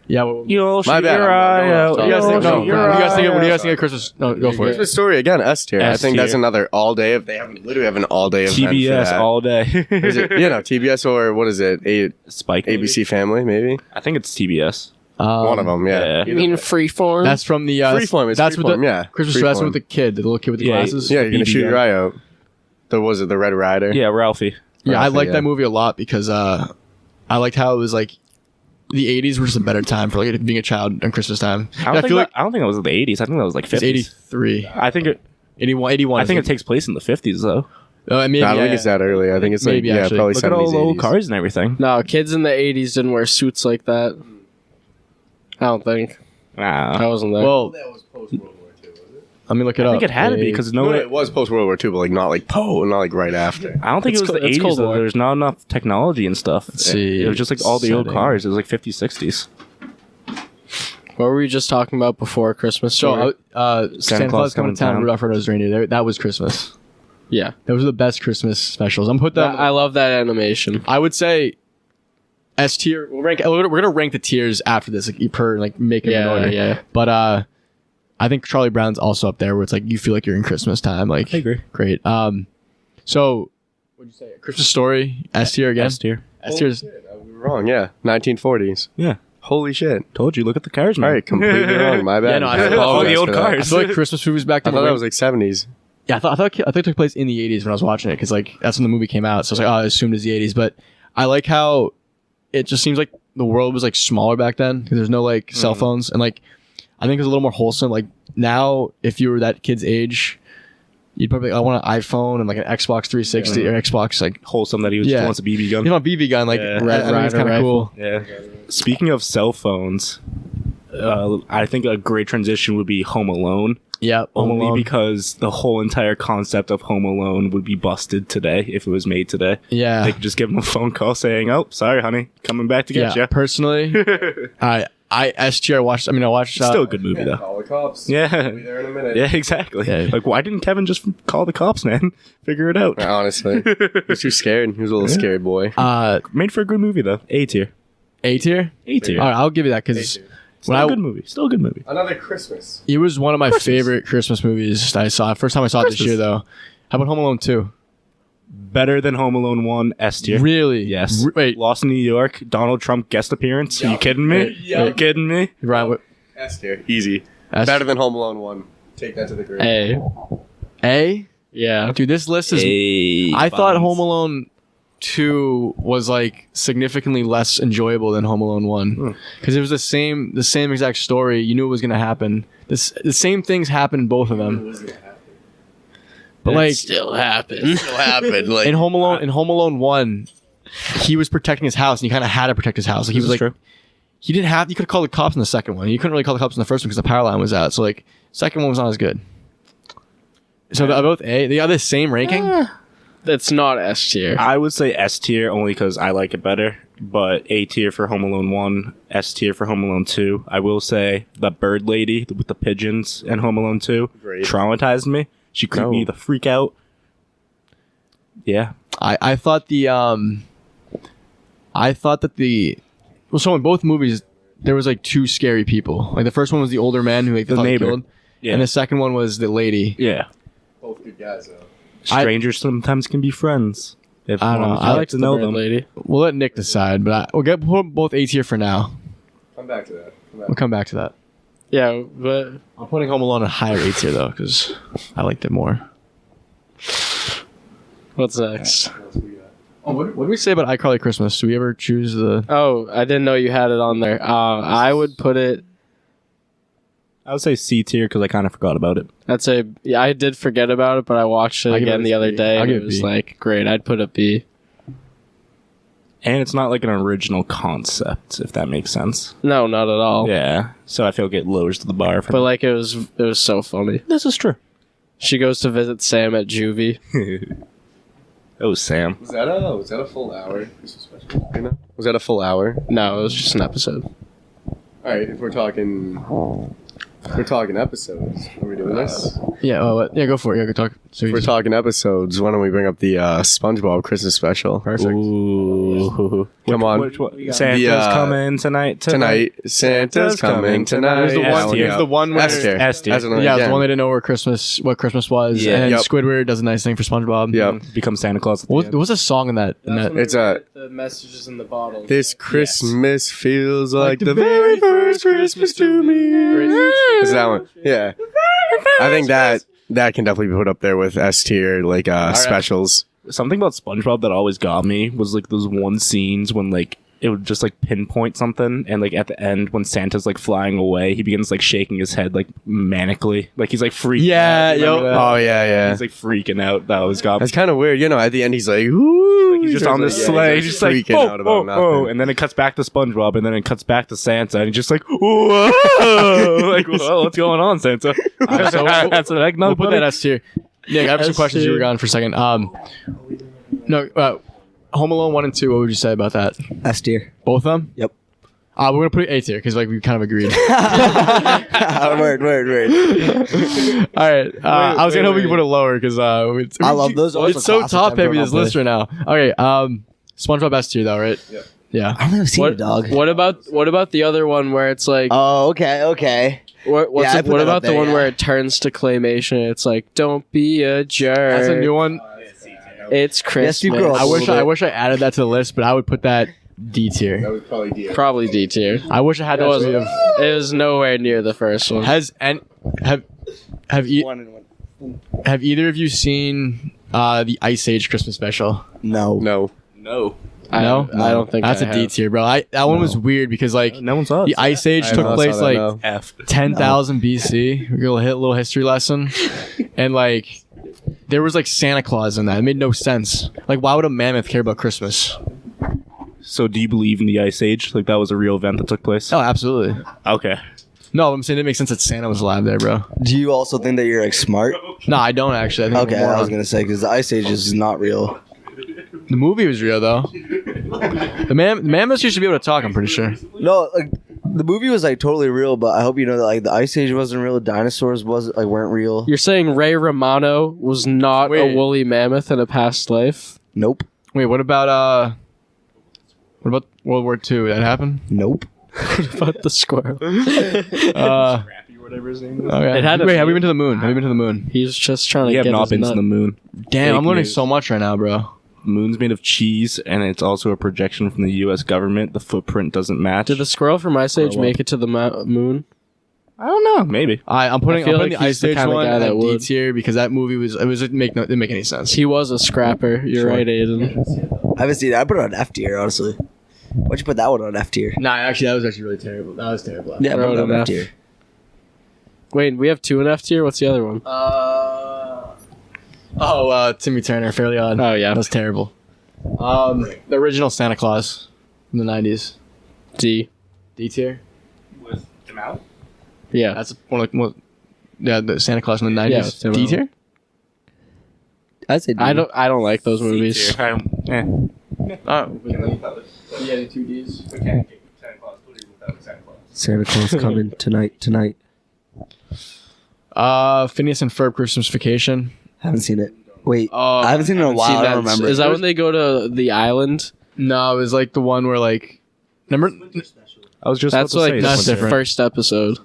Yeah. Well, You'll My bad, your I'm eye going out. off what do you guys think? No, No, no, what do you guys think? What do you guys think of Christmas? No, go for it. Christmas Story again, S tier. I S think that's tier. another all day. They literally have an all day event for TBS that. all day. Is it, TBS or what is it? Spike. maybe? ABC Family, maybe. I think it's TBS. One of them, yeah. You mean Freeform? That's from the Freeform. It's that's Freeform, with the yeah. Christmas. That's Freeform. with the kid, the little kid with the Yeah, glasses. Yeah, you're gonna BB shoot gun. your eye out. Was it the Red Rider? Yeah, Ralphie. Yeah, I Ralphie, like yeah. that movie a lot because I liked how it was like the 80s were just a better time for like being a child on Christmas time. I don't think that was the 80s. I think that was like 50s. it's 83, I think it. 81. I think it takes place in the 50s though. Maybe, I don't think yeah. it's that early. I think it's like Maybe, yeah, actually. probably Look at 70s, all the old 80s. cars and everything. No, kids in the 80s didn't wear suits like that. I don't think. I Nah. wasn't there. Well, That was post World War II, was it? let me look it I up. think it had to be because No, it was post World War II, but like not like not like right after. I don't think It's it was co- the it's 80s Cold though. War. There's not enough technology and stuff. see. It was just like all the old Setting. cars. It was like 50s, 60s. what were we just talking about before Christmas? So, Story? Santa Claus coming to town. Rudolph the Red-Nosed Reindeer. That was Christmas. Yeah, Those are the best Christmas specials. I'm put them. I love that animation. I would say S tier. We're gonna rank the tiers after this, like per like make it in order. Yeah. But I think Charlie Brown's also up there, where it's like you feel like you're in Christmas time. Like I agree. Great. So what'd you say? Christmas Story S tier again. S tier. S tier. We were wrong. Yeah, 1940s. Yeah. Holy shit! Told you. Look at the cars, man. All right, completely wrong. My bad. Yeah, no, I I feel all apologize the old for that. cars. I feel like Christmas movies back I then. thought were that was like 70s. Yeah, I thought it took place in the 80s when I was watching it because like that's when the movie came out. So I was like, oh, I assumed it's the 80s. But I like how it just seems like the world was like smaller back then because there's no like cell phones and like I think it was a little more wholesome. Like now, if you were that kid's age, you'd probably I want an iPhone and like an Xbox 360 or Xbox like Wholesome that he was just Yeah. wants a BB gun. you know a BB gun like Yeah. I think it's Rider kind of rifle. cool. Yeah. Speaking of cell phones, I think a great transition would be Home Alone. Yeah, Home Only Alone. because the whole entire concept of Home Alone would be busted today if it was made today. Yeah, They could just give him a phone call saying, "Oh, sorry, honey, coming back to get yeah. you." Personally, I S tier. I watched. Still a good movie though. Call the cops. Yeah. I'll be there in a minute. Yeah, exactly. Yeah. Like, why didn't Kevin just call the cops, man? Figure it out. Honestly, he was too scared. He was a little scared boy. Made for a good movie though. A tier. A tier. A tier. All right, I'll give you that because Still when a I good movie. Still a good movie. Another Christmas. it was one of my favorite Christmas movies I saw. First time I saw it this year though. How about Home Alone 2? Better than Home Alone 1, S tier. Really? Yes. Wait. Lost in New York, Donald Trump guest appearance. Are you kidding me? Are you kidding me? Ryan, what? S tier. Easy. S- Better than Home Alone 1. Take that to the grave. A? Yeah. Dude, this list is. I thought Home Alone 2 was like significantly less enjoyable than Home Alone 1 because it was the same exact story. You knew it was gonna happen. The same things happened in both of them. But like still happened. What happened? Like in Home Alone 1, he was protecting his house and he kind of had to protect his house. Like he was like, true. he didn't have. You could have called the cops in the second one. You couldn't really call the cops in the first one because the power line was out. So like, second one was not as good. So they're both A. They are the same ranking. That's not S tier. I would say S tier only because I like it better. But A tier for Home Alone 1, S tier for Home Alone 2. I will say the bird lady with the pigeons in Home Alone 2 traumatized me. She creeped me the freak out. Yeah. I thought that so in both movies there was like two scary people. Like the first one was the older man who like The thought he neighbor. killed, Yeah. and the second one was the lady. Yeah. both good guys though. Strangers sometimes can be friends. If I don't know. one I gets like to know them. lady. We'll let Nick decide, but we'll get both A tier for now. Come back to that. We'll come back to that. Yeah, but I'm putting Home Alone a higher A tier though because I liked it more. what's next? Oh, what did we say about iCarly Christmas? Do we ever choose the? Oh, I didn't know you had it on there. I would put it. I would say C tier because I kind of forgot about it. I'd say yeah, I did forget about it, but I watched it I'll give again it a the other B. day, I'll and give it it was B. like great. I'd put a B. And it's not like an original concept, if that makes sense. No, not at all. Yeah. So I feel like it lowers the bar for But like it was so funny. This is true. She goes to visit Sam at juvie. Oh, Sam. Was that a full hour? You know? Was that a full hour? No, it was just an episode. All right, if we're talking episodes, are we doing this? Yeah. Oh, what? Yeah. Go for it. Yeah. Go talk. So If we're talking episodes, why don't we bring up the Spongebob Christmas special? Perfect. Ooh. Come on. Which one? Santa's The, coming tonight. Tonight, Santa's coming tonight. It was the S one. tier. It was the one where. S tier. S tier. As in, Yeah, it was again. the one they didn't know what Christmas was. Yeah. And then Yep. Squidward does a nice thing for SpongeBob. Yep. Become Santa Claus. At the What end. was a song in that? It's a the messages in the bottle. This Christmas feels like the very first Christmas to me. Is that one? Yeah. I think that can definitely be put up there with S tier like specials. Something about SpongeBob that always got me was like those one scenes when like it would just like pinpoint something, and like at the end when Santa's like flying away, he begins like shaking his head like manically, like he's like freaking Yeah, out. Remember yo. that? Oh yeah. He's like freaking out. That always got me. That's kind of weird. You know, at the end he's like, ooh, He's just on this like, sleigh. he's He's just like, freaking oh, out about nothing. and then it cuts back to SpongeBob, and then it cuts back to Santa, and he's just like, whoa, like, whoa, what's going on, Santa? So That's an eggnog. We'll put that S tier. Nick, I have some S questions. You tier. were gone for a second. No, Home Alone 1 and 2. What would you say about that? S tier. Both of them? Yep. We're gonna put it A tier because like we kind of agreed. Word. All right. I was gonna hope we could put it lower because I love those. It's so top heavy this list right now. Okay. SpongeBob S tier though, right? Yep. Yeah. I don't know. Seen it, dog. What about the other one where it's like Oh, okay. what I put what that about up the there, one yeah. where it turns to claymation? It's like don't be a jerk. That's a new one. It's Christmas. you grow up. I wish I added that to the list, but I would put that D That tier. was probably D. Probably D tier. I wish I had It that. wasn't. Of, It was nowhere near the first one. have either of you seen the Ice Age Christmas special? No. No. I don't think That's I a D have. tier, bro. That one was weird because like No one saw it. the Ice Age I took know, I place saw that like now. F. 10,000 BC. We're gonna hit a little history lesson, and like there was like Santa Claus in that. It made no sense. Like, why would a mammoth care about Christmas? So, do you believe in the Ice Age? Like that was a real event that took place? Oh, absolutely. Okay. No, I'm saying it makes sense that Santa was alive there, bro. Do you also think that you're like smart? No, I don't actually. I think Okay, I'm a I was moron. gonna say because the Ice Age is not real. The movie was real though. The mammoths used to be able to talk. I'm pretty sure. No, like the movie was like totally real, but I hope you know that like the Ice Age wasn't real. Dinosaurs weren't real. You're saying Ray Romano was not a Wait. woolly mammoth in a past life? Nope. Wait, what about World War II? That happened? Nope. about the squirrel? Scrappy or whatever his name is. Okay. It had a Wait, have we few- been to the moon? Have we been to the moon? He's just trying to We have get not his been to nut. the moon. Damn, I'm Fake learning news. so much right now, bro. Moon's made of cheese, and it's also a projection from the U.S. government. The footprint doesn't match. Did the squirrel from Ice Age Grow make it to the moon? I don't know. Maybe. I'm putting I feel the like Ice he's the Age kinda one guy at that D would. tier because that movie didn't make any sense. He was a scrapper. You're Sure. right, Aidan. I haven't seen it. I put it on F tier, honestly. Why'd you put that one on F tier? Nah, actually, that was actually really terrible. That was terrible. Yeah, I Throw put it it on on F F. tier. Wait, we have 2 in F tier. What's the other one? Timmy Turner, Fairly Odd. Oh, yeah. That was terrible. The original Santa Claus from the 90s. D. D tier. With Tim Allen? Yeah. That's the Santa Claus from the 90s. Yeah, with Tim D Allen. tier. I'd say D. I don't like those movies. Oh, Yeah, the 2 Ds. Santa Claus coming tonight. Phineas and Ferb Christmas Vacation. Haven't seen it. Wait, Oh, I haven't seen it in a while. I don't remember. Is that when they go to the island? No, it was like the one where like, remember? I was just That's about to like say, that's the different. first episode.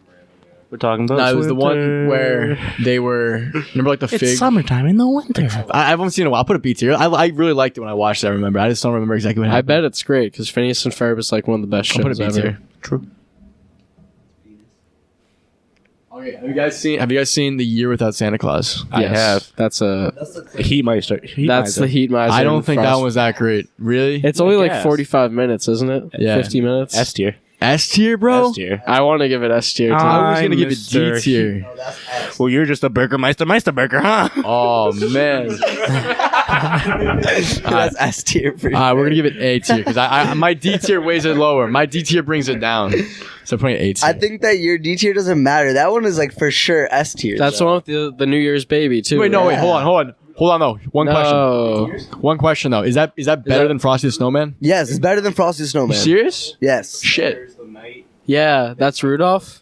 we're talking about. No, it was the one winter. where they were. Remember like the fig. It's summertime in the winter. I haven't seen it in a while. I'll put a B tier. I really liked it when I watched it. I remember. I just don't remember exactly what I happened. bet it's great because Phineas and Ferb is like one of the best I'll put a shows B ever. tier. True. Okay, have you guys seen The Year Without Santa Claus? I have. That's a Heatmeister. that's the Heat Miser. I don't and think that Frost- was that great. Really? It's only like guess. 45 minutes, isn't it? Yeah. 50 minutes. S tier. S tier, bro. S tier. I want to give it S tier. too. I was I'm gonna give it D Mr. tier. Well, you're just a Meister burger, huh? Oh man. That's S tier for you. We're gonna give it A tier because I my D tier weighs it lower. My D tier brings it down. So I'm putting it A tier. I think that your D tier doesn't matter. That one is like for sure S tier. That's the one with the New Year's baby too. Wait, no, right? wait, hold on though. One question though. Is that better that- than Frosty the Snowman? Yes, it's better than Frosty the You Snowman. serious? Yes. Shit. Yeah, that's Rudolph.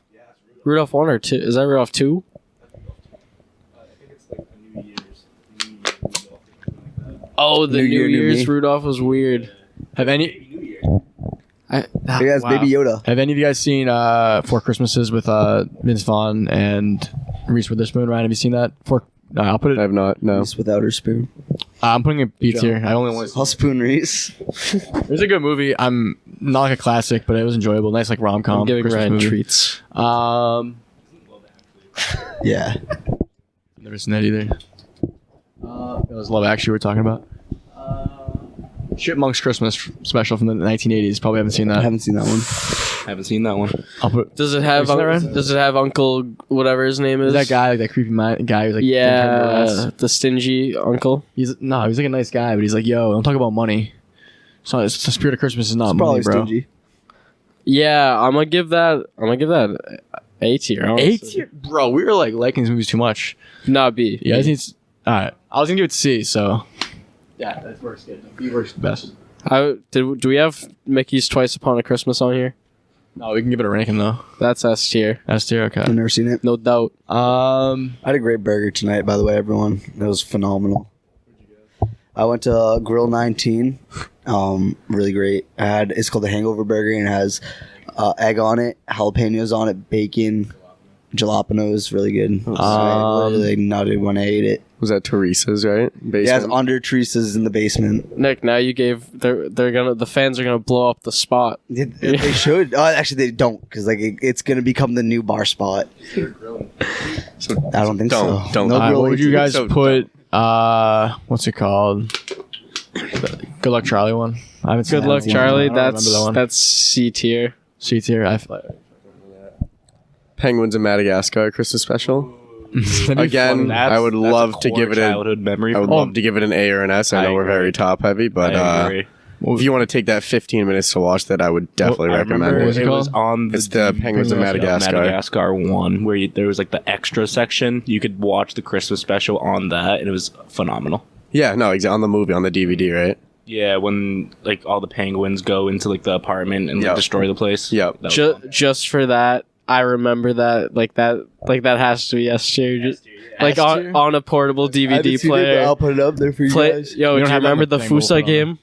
Rudolph 1 or 2? Is that Rudolph 2? Oh, the New New Year, New Year's Me. Rudolph was weird. Have any Yes, Baby Yoda. Have any of you guys seen Four Christmases with Vince Vaughn and Reese Witherspoon? Ryan, have you seen that? I'll put it. I have not. No. Reese without her spoon. I'm putting it B tier. I only want. I'll spoon Reese. It was a good movie. I'm not like a classic, but it was enjoyable. Nice like rom com. I'm giving Ryan treats. Yeah. Never seen that either. It was Love Actually we're talking about. Chipmunks Christmas Special from the 1980s. Probably haven't seen I that. haven't seen that one. Haven't seen that one. I'll put. Does it have Have you seen that, Ryan? Does it have Uncle whatever his name is? Is that guy like that creepy guy who's like Yeah, the stingy uncle. he's like a nice guy, but he's like, yo, don't talk about money. It's the spirit of Christmas is not It's money, probably bro. stingy. Yeah, I'm gonna give that A tier. A honestly. tier, bro. We were like liking these movies too much. Not B. Yeah, I think it's all right. I was gonna give it C. So yeah, that works good. B works best. Do we have Mickey's Twice Upon a Christmas on here? No, we can give it a ranking though. That's S tier, S tier, okay. I've never seen it. no doubt. I had a great burger tonight, by the way, everyone. It was phenomenal. I went to Grill 19. Really great. It's called the Hangover Burger, and it has egg on it, jalapenos on it, bacon, jalapenos. Really good. I literally nodded when I ate it. Was that Teresa's, right? Yeah, it's Basement? under Teresa's in the basement. Nick, now you gave the fans are gonna blow up the spot. They should. Oh, actually, they don't, because like it's gonna become the new bar spot. I don't think so. Don't. No what grill would you 18. guys So put? What's it called? The Good Luck Charlie one. I haven't seen Good that luck, one. Charlie. I don't remember that one. That's C tier. C tier. I feel like Penguins of Madagascar Christmas Special. That'd be Again, fun. I would love to give it a. childhood memory. I would from love to give it an A or an S. I I know we're agree. very top heavy, but I agree. if you want to take that 15 minutes to watch that, I would definitely I recommend remember What was it. it it was called? on It's the Penguins of Madagascar. Madagascar 1, where there was like the extra section. You could watch the Christmas special on that, and it was phenomenal. Yeah, no, on the movie, on the DVD, right? Yeah, when like all the penguins go into like the apartment and like, Yep. destroy the place. Yep. That was fun. Just for that, I remember that. Like that has to be S tier. Like S tier? on a portable I haven't DVD seen it, but player. I'll put it up there for you guys. Yo, We do don't you have that remember on the the thing, we'll put Fusa it on. game?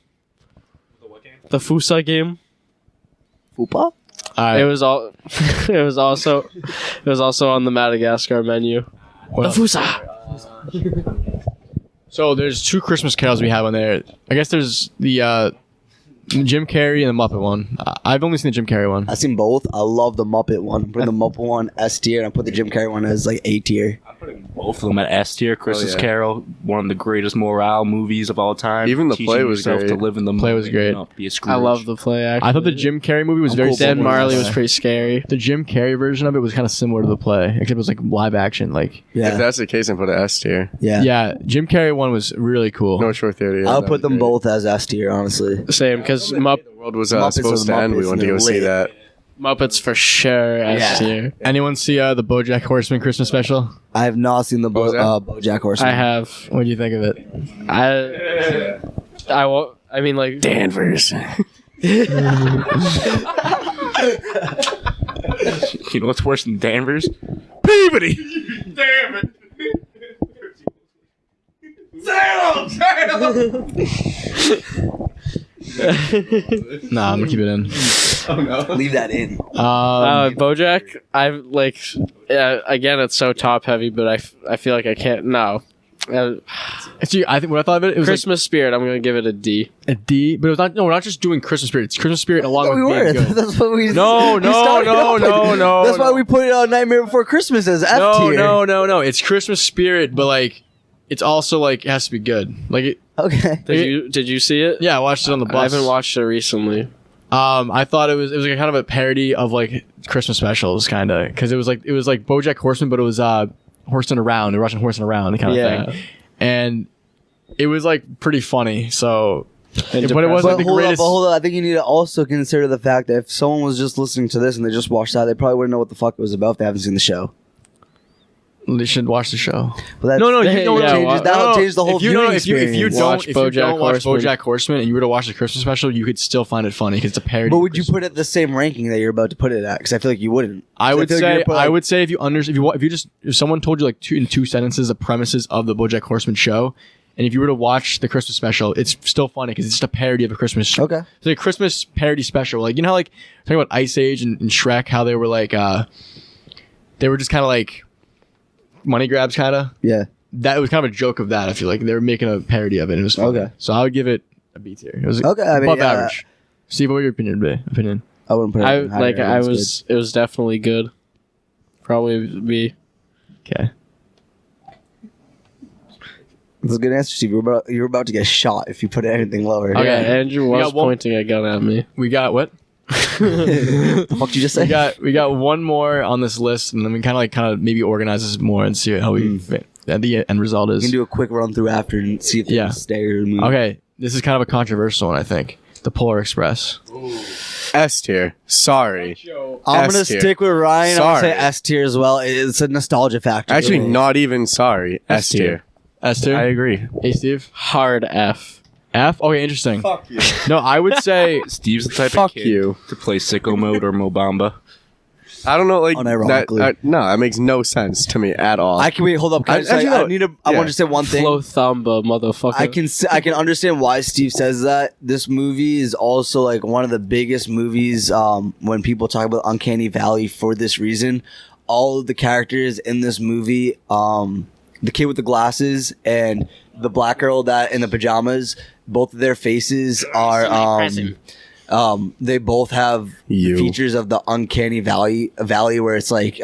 The Fusa game? Fupa? All It right. was all. It was also on the Madagascar menu. Well, so there's 2 Christmas carols we have on there. I guess there's the Jim Carrey and the Muppet one. I've only seen the Jim Carrey one. I've seen both. I love the Muppet one. Put the Muppet one S tier, and I put the Jim Carrey one as like A tier. I'm putting both of them at S tier. Christmas yeah. Carol, one of the greatest morale movies of all time. Even the Teaching play was yourself great. to live in the Play was moment, great. not be a Scrooge. I love the play. Actually, I thought the Jim Carrey movie was I'm very cool. Dan similar to Marley the was play. pretty scary. The Jim Carrey version of it was kind of similar to the play, except it was like live action. Like, If Yeah, that's the case, then put an S tier. yeah. yeah, Jim Carrey one was really cool. No Shore Theory. I'll put them both as S tier, honestly. Same, because The world was Muppets supposed are to end. We Muppets, wanted to and go they're see lit. that. Muppets for sure. S tier. Anyone see the BoJack Horseman Christmas special? I have not seen the was that? BoJack Horseman. I have. What do you think of it? I won't. I mean, like Danvers. You know what's worse than Danvers? Peabody! Damn it! Nah, I'm gonna keep it in. Leave that in. BoJack. I've like. Again, it's so top heavy, but I feel like I can't. No. See, I think what I thought of it, it was Christmas Spirit. I'm gonna give it a D. like a D, but it was not. No, we're not just doing Christmas Spirit. It's Christmas Spirit along we with were. being good. That's what we. No, we no, started no, off no, with. no, That's why no. we put it on Nightmare Before Christmas as F No, tier. no. It's Christmas Spirit, but like, it's also like it has to be good. Like, Okay. Did you see it? yeah, I watched it on the bus. I haven't watched it recently. I thought it was like kind of a parody of like Christmas specials, kind of, because it was like BoJack Horseman, but it was horsing around, the Russian horsing around, kind of Yeah. thing, and it was like pretty funny. So, And but it wasn't But the hold greatest. on. I think you need to also consider the fact that if someone was just listening to this and they just watched that, they probably wouldn't know what the fuck it was about if they haven't seen the show. They should watch the show. But that's, No, Yeah, that'll change the whole if you viewing if you experience. don't Watch if you don't watch Horseman. BoJack Horseman and you were to watch the Christmas special, you could still find it funny because it's a parody. But of would you Christmas. put it the same ranking that you're about to put it at? Because I feel like you wouldn't. I would feel like say you're gonna put, I like- would say if someone told you like in two sentences the premises of the BoJack Horseman show, and if you were to watch the Christmas special, it's still funny because it's just a parody of a Christmas show. Okay. It's like a Christmas parody special. Like, you know how like talking about Ice Age and Shrek, how they were like they were just kind of like money grabs, kind of. Yeah. That was kind of a joke of that. I feel like they were making a parody of it. And it was funny. Okay. So I would give it a B tier. It was Okay, I mean, above yeah. average. Steve, what would your opinion be? I wouldn't put it. I higher. like. I It's was. It was definitely good. Probably B. Okay. good. That's a good answer, Steve. You're about to get shot if you put anything lower. Okay. Yeah, Andrew We was got one- pointing a gun at me. We got what? The fuck did you just say? We got one more on this list, and then we kind of maybe organize this more and see how we the end result We can is. do a quick run through after and see if Yeah. they stay or move. Okay, this is kind of a controversial one, I think. The Polar Express. S tier. Sorry. I'm gonna S tier. stick with Ryan. I'm gonna say Sorry. S tier as well. It's a nostalgia factor. Actually, for me. not even sorry. S tier. S tier. I agree. Hey, Steve. Hard F. F. Okay, interesting. Fuck you. No, I would say Steve's the type Fuck of kid you. to play sicko mode or Mobamba. I don't know, like Unironically. no, that makes no sense to me at all. I can wait. Hold up. Can I, Actually, say, no. I need to. I Yeah. want to say one thing. Flo Thumba, motherfucker. I can understand why Steve says that. This movie is also like one of the biggest movies when people talk about Uncanny Valley for this reason. All of the characters in this movie, the kid with the glasses and the black girl that in the pajamas, both of their faces are they both have You. features of the Uncanny Valley where it's like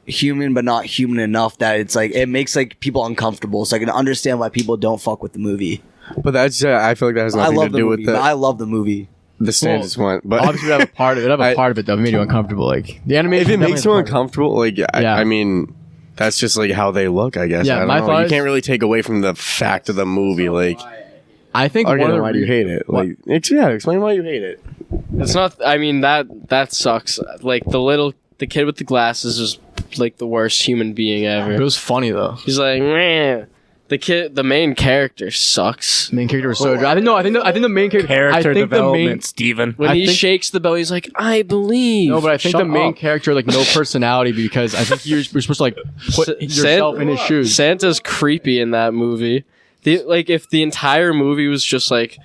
human but not human enough that it's like it makes like people uncomfortable. So I can understand why people don't fuck with the movie. but that's I feel like that has I nothing love to the do movie. with I love the movie. the standards one. But obviously we have a part of it. I- Part of it though made you uncomfortable. Like the animation. if it makes you definitely is a part of uncomfortable, like Yeah. I mean, that's just like how they look. I guess. Yeah, I don't my know. thought You is- can't really take away from the fact of the movie. Like, I think okay, one of then the why do you hate it? What? Like, explain why you hate it. It's not. I mean that sucks. Like the kid with the glasses is like the worst human being It ever. was funny though. He's like, man. The main character sucks. The main character was so. I think the main character. I think development, Steven. When I he think- shakes the bell, he's like, I believe. No, but I think Shut the main up. character like no personality because I think you're supposed to like put yourself in his shoes. Santa's creepy in that movie. If the entire movie was just like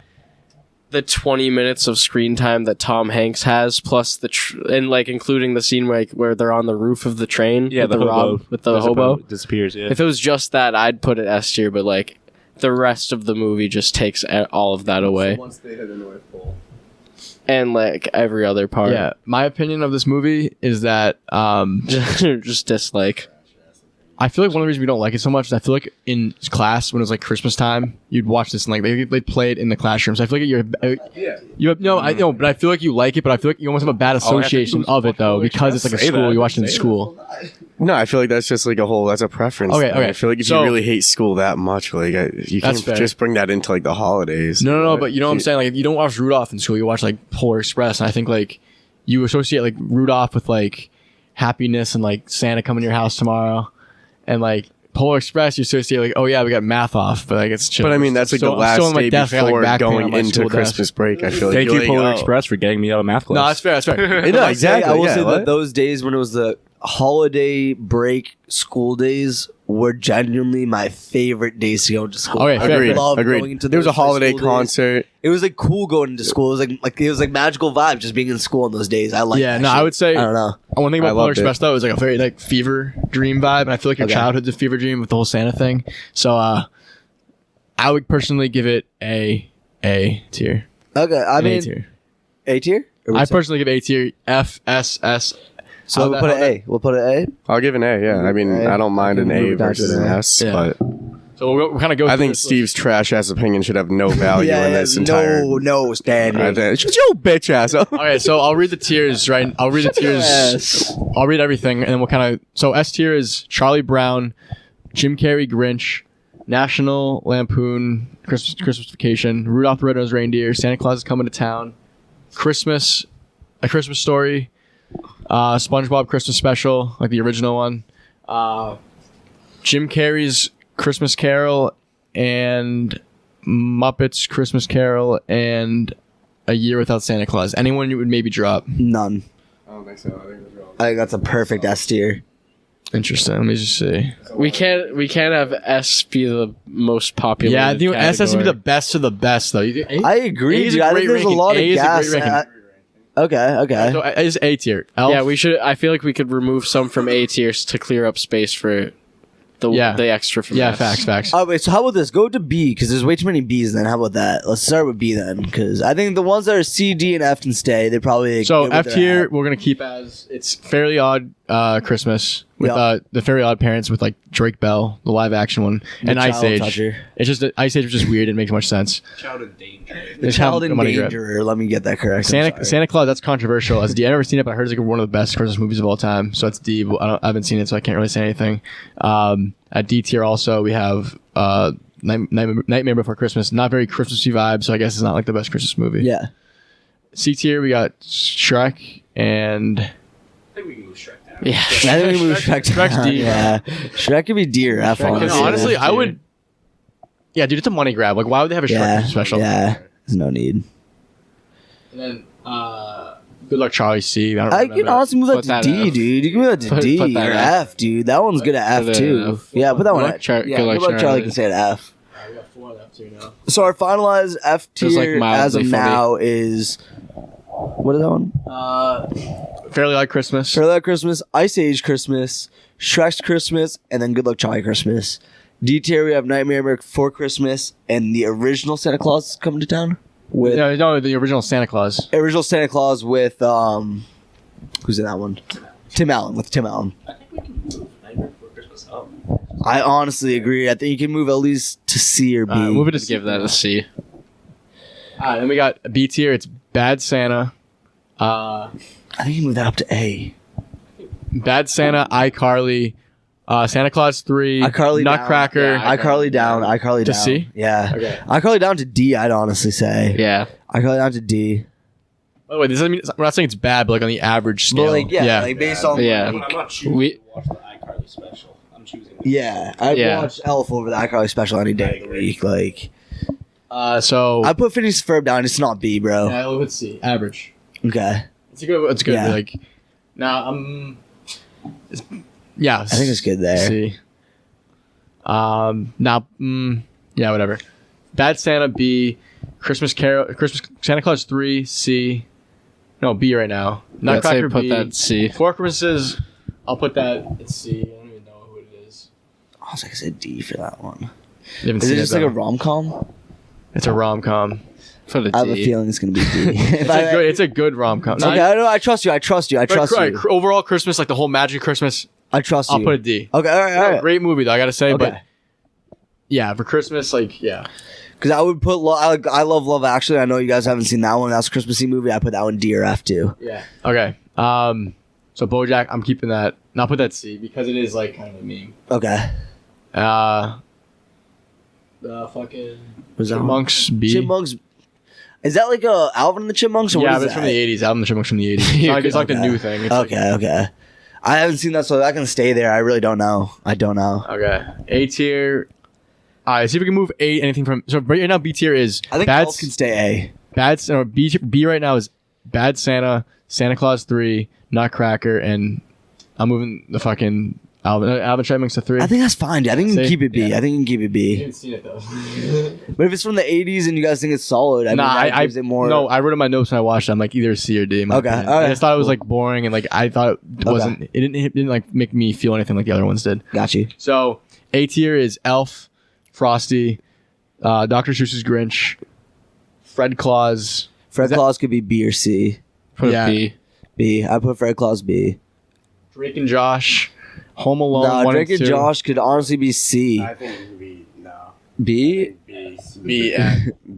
the 20 minutes of screen time that Tom Hanks has, plus and like including the scene where they're on the roof of the train, Yeah, with the hobo. with the hobo disappears. Yeah. If it was just that, I'd put it S tier, but like the rest of the movie just takes all of that away, Once they hit a North Pole. and like every other part. Yeah, my opinion of this movie is that just dislike. I feel like one of the reasons we don't like it so much is I feel like in class when it was like Christmas time, you'd watch this and like they'd play it in the classrooms. I feel like you have no, I know, but I feel like you like it, but I feel like you almost have a bad association of it though because it's like a school. You watch it in school. No, I feel like that's just like that's a preference. Okay, thing. okay. I feel like if you really hate school that much, like you That's can't fair. just bring that into like the holidays. No, but you know what I'm saying? Like if you don't watch Rudolph in school, you watch like Polar Express, and I think like you associate like Rudolph with like happiness and like Santa coming to your house tomorrow, and like Polar Express, you associate like, oh yeah, we got math off, but like it's chill. But I mean, that's like the last on my day desk, I got, like, before back pain on going my into school Christmas desk. break. I feel like Thank you, you're Polar like, Express, for getting me out of math class. No, that's fair. That's fair. No, exactly. I will yeah, say what? that those days when it was the holiday break school days were genuinely my favorite days to go into school. Okay, fair, Agreed. fair. Loved going Agreed. into There was a those, like, holiday school days. concert. It was like cool going into school. It was like magical vibe just being in school on those days. I like. Yeah, that no, shit. I would say I don't know. one thing I about Polar loved it. Express though is like a very like fever dream vibe, and I feel like your Okay. childhood's a fever dream with the whole Santa thing. So I would personally give it A tier. Okay, I An mean A tier. A tier. I personally give A tier. F S S. So we'll put an A. We'll put an A. I'll give an A. Yeah, I mean, A. I don't mind an Move A it down to versus an an A. S, Yeah. but So we'll kind of go. I through think this Steve's trash ass opinion should have no value in this entire. no standing. I think, shut your bitch ass up. Okay, so I'll read the tiers, right? I'll read the tiers. Yes. I'll read everything, and then we'll kind of. So S tier is Charlie Brown, Jim Carrey, Grinch, National Lampoon, Christmas Vacation, Rudolph the Red-Nosed Reindeer, Santa Claus is Coming to Town, Christmas, A Christmas Story, SpongeBob Christmas Special, like the original one, Jim Carrey's Christmas Carol, and Muppets Christmas Carol, and A Year Without Santa Claus. Anyone you would maybe drop? None. I don't think so. I think that's wrong. I think that's a perfect S tier. Interesting. Let me just see. We can't have S be the most popular. Yeah, I think S has to be the category. best of the best, though. I agree. A is a Dude. I great think there's a ranking. lot of A is a gas. great ranking. Okay. So it's A tier. Elf, Yeah, we should. I feel like we could remove some from A tiers to clear up space for the extra from Yeah, S. facts. Oh wait, so how about this? Go to B because there's way too many B's. Then how about that? Let's start with B then, because I think the ones that are C, D, and F can stay. They probably So get where F they're tier, at. we're gonna keep as it's Fairly Odd Christmas with Yeah. the Fairly Odd Parents with like Drake Bell, the live action one, and Ice Child Age. Toucher. It's just Ice Age was just weird. It makes much sense. The Child in Danger. Let me get that correct. I'm sorry. Santa Claus, that's controversial. As D, I've never seen it, but I heard it's like one of the best Christmas movies of all time. So it's D. But I haven't seen it, so I can't really say anything. At D tier, also we have Nightmare Before Christmas. Not very Christmassy vibe, so I guess it's not like the best Christmas movie. Yeah. C tier, we got Shrek and Yeah, I think we move Shrek Shrek's down. D. Yeah. Shrek could be D or F. And Honestly, honestly, F I tier. would. Yeah, dude, it's a money grab. Like, why would they have a Shrek Yeah. Christmas special? Yeah. There's no need. And then, Good Luck Charlie C. I don't I remember can honestly move that Put to that D, F. dude. You can move that to Put D that or F. F, dude. That one's good at Put F it too. F. Yeah, put that one Good Luck at Char- yeah, Good Luck Good Luck Charlie Charlie. can say it F. We got 4 left here now. So our finalized F It was, like, tier as mildly of funny. now is what is that one? Fairly Odd Christmas. Fairly Odd Christmas, Ice Age Christmas, Shrek's Christmas, and then Good Luck Charlie Christmas. D tier we have Nightmare Before Christmas and the original Santa Claus Coming to Town with No, the original Santa Claus. original Santa Claus with who's in that one? Tim Allen with Tim Allen. I honestly agree. I think you can move at least to C or B. Move it to Just give that a C. Then we got B tier. It's Bad Santa. I think you can move that up to A. Bad Santa, iCarly, Santa Claus 3, iCarly Nutcracker. down. Yeah, iCarly down. iCarly To down. C? Yeah. Okay. iCarly down to D, I'd honestly say. Yeah. iCarly down to D. By the way, this doesn't mean we're not saying it's bad, but like on the average scale. But like, yeah, like based on Yeah. like, not choosing We- to watch the iCarly special. I'm choosing. yeah, I'd Yeah. watch Elf over the iCarly special any day of the week. Like, So I put Phineas and Ferb down. It's not B, bro. yeah, let's see. Average. Okay. It's good. It's good. Yeah. Like now, yeah. I think it's good there. See. Now, yeah, whatever. Bad Santa B, Christmas Carol, Christmas Santa Claus 3, C. No, B right now. Nutcracker put B. that C. Four Christmases, I'll put that at C. I don't even know who it is. I was like, I said D for that one. You haven't Is seen it just though. like a rom-com? It's a rom-com. Put a D. I have a feeling it's gonna be D. It's a good rom-com. Okay, I trust you. I trust you. Overall Christmas, like the whole magic Christmas, I trust you. I'll put a D. Okay, all right. Great movie though, I gotta say. Okay. But yeah, for Christmas, like Because I would put, I love Love Actually. I know you guys haven't seen that one. That's a Christmassy movie. I put that one D or F too. Yeah. Okay. So BoJack, I'm keeping that. Not put that C because it is like kind of a meme. Okay. The fucking Was that Chipmunks B. Chipmunks. Is that like a Alvin and the Chipmunks? Or Yeah, what but is it's from that? the 80s. Album the Chipmunks from the 80s. It's like the new thing. It's Okay. I haven't seen that, so that can stay there. I really don't know. I don't know. Okay. A tier. All right, see if we can move A. Anything from so right now B tier is I think Elf can stay B right now is Bad Santa, Santa Claus 3, Nutcracker, and I'm moving the fucking Alvin Chipmunks to 3. A. I think that's fine, dude. I think you can See? keep it B. Yeah. I think you can keep it I B. haven't seen it though. But if it's from the 80s and you guys think it's solid, that gives it more. No, I wrote in my notes when I watched it. I'm like either C or D. in my Okay, opinion. all right, I just thought it was like boring and like I thought it wasn't. It didn't like make me feel anything like the other ones did. Got you. So A tier is Elf, Frosty, Dr. Seuss's Grinch, Fred Claus. Fred Claus could be B or C. Put Yeah. a B. B. I put Fred Claus B. Drake and Josh, Home Alone Nah, 1 Drake and and 2. Josh could honestly be C. I think no. B?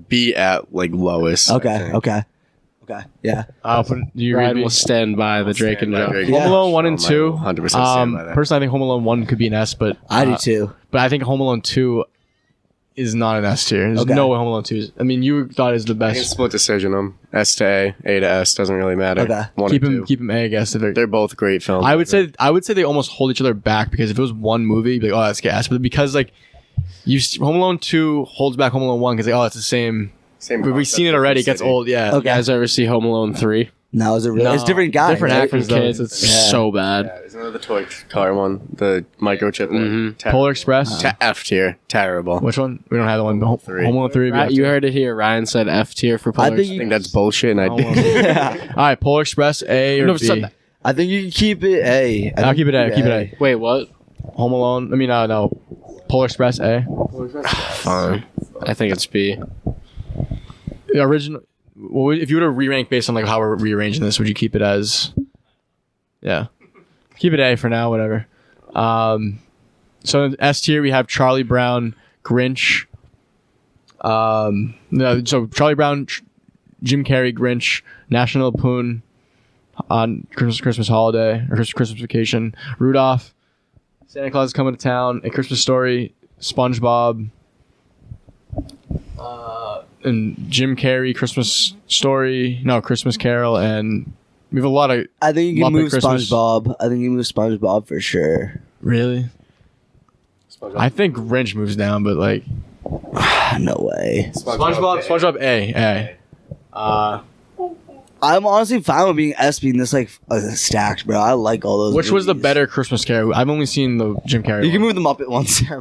B at like lowest. I Okay. think. Yeah. I'll put. Do you Ryan agree? will stand by the Drake and Josh. Yeah. Home Alone 1 and 2. 100% stand by that. Personally, I think Home Alone 1 could be an S, but I do too. But I think Home Alone 2 is not an S tier. There's Okay. no way Home Alone 2 is. I mean, you thought is the I can best. split decision them. S to A to S doesn't really matter. Okay. One Keep and him, two. keep him A, I guess. If They're both great films. I would say they almost hold each other back because if it was one movie, you'd be like, oh, that's gas. But because like Home Alone 2 holds back Home Alone 1 because like, oh, it's the same. Same But we've seen it already. It gets old. Yeah. Okay. You guys ever see Home Alone 3? Now is it really? No. It's different guys. Different right? actors, though. Kids, It's- it's so bad. Yeah, isn't that the toy car one? The microchip one? Terrible. Polar Express. F tier. Terrible. Which one? We don't have the one. Home 3. Home Alone 3. Right, you heard it here. Ryan said F tier for Polar I think I Express. think that's bullshit and I Home Alone. All right, Polar Express A or No, B. so that- I think you can keep it A. I'll keep it A. Keep it A. Wait, what? Home Alone. I mean, no. Polar Express A. fine. I think it's B. The original. Well, if you were to re-rank based on like how we're rearranging this, would you keep it as? Yeah, keep it A for now. Whatever. So in S tier we have Charlie Brown, Grinch. No, so Charlie Brown, Jim Carrey, Grinch, National Lampoon on Christmas holiday or Christmas vacation, Rudolph, Santa Claus is coming to town, A Christmas Story, SpongeBob. And Jim Carrey, Christmas Carol, and we have a lot of I think you can Muppet move Christmas. SpongeBob. I think you move SpongeBob for sure. really. I think Grinch moves down, but like No way. SpongeBob A. I'm honestly fine with being S being this like stacked, bro. I like all those. Which was the movies. better Christmas Carol? I've only seen the Jim Carrey. You can one. move the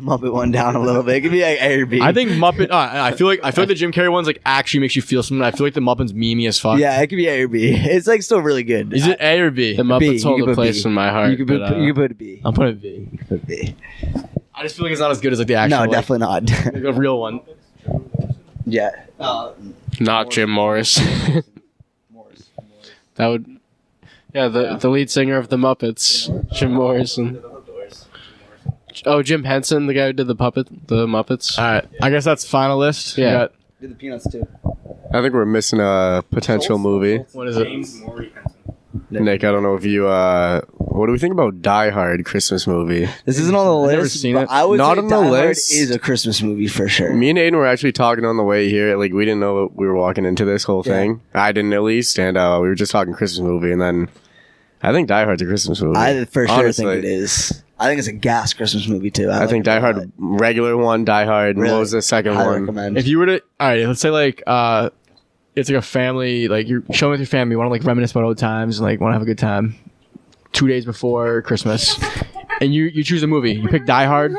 Muppet one down a little bit. It could be like A or B. I think Muppet. I feel like the Jim Carrey one's like actually makes you feel something. I feel like the Muppets memey as fuck. Yeah, it could be A or B. It's like still really good. Is it A or B? The B, Muppets you hold can a put place B. in my heart. You could put, but, you could put a B. I'm putting B. You could put B. I just feel like it's not as good as like the actual. No, like, definitely not. the real one. Yeah. not Jim Morris. That would, yeah, the lead singer of the Muppets, Jim Morrison. Oh, Jim Henson, the guy who did the Muppets. All right, I guess that's final list. We Yeah. got- Do the peanuts too. I think we're missing a potential movie. what is it? Nick, I don't know if you what do we think about Die Hard Christmas movie? This isn't on the I've never list. seen but it. I would Not say on the Die Hard list. is a Christmas movie for sure. Me and Aidan were actually talking on the way here. Like we didn't know we were walking into this whole Yeah. thing. I didn't at least, and we were just talking Christmas movie, and then I think Die Hard's a Christmas movie. I for sure Honestly. think it is. I think it's a gas Christmas movie too. I like think it a Die lot. Hard regular one, Die Hard, and Really? what was the second Highly one? recommend. If you were to, all right, let's say like it's like a family, like you're showing with your family, you want to like reminisce about old times and like want to have a good time. 2 days before Christmas, and you choose a movie. You pick Die Hard.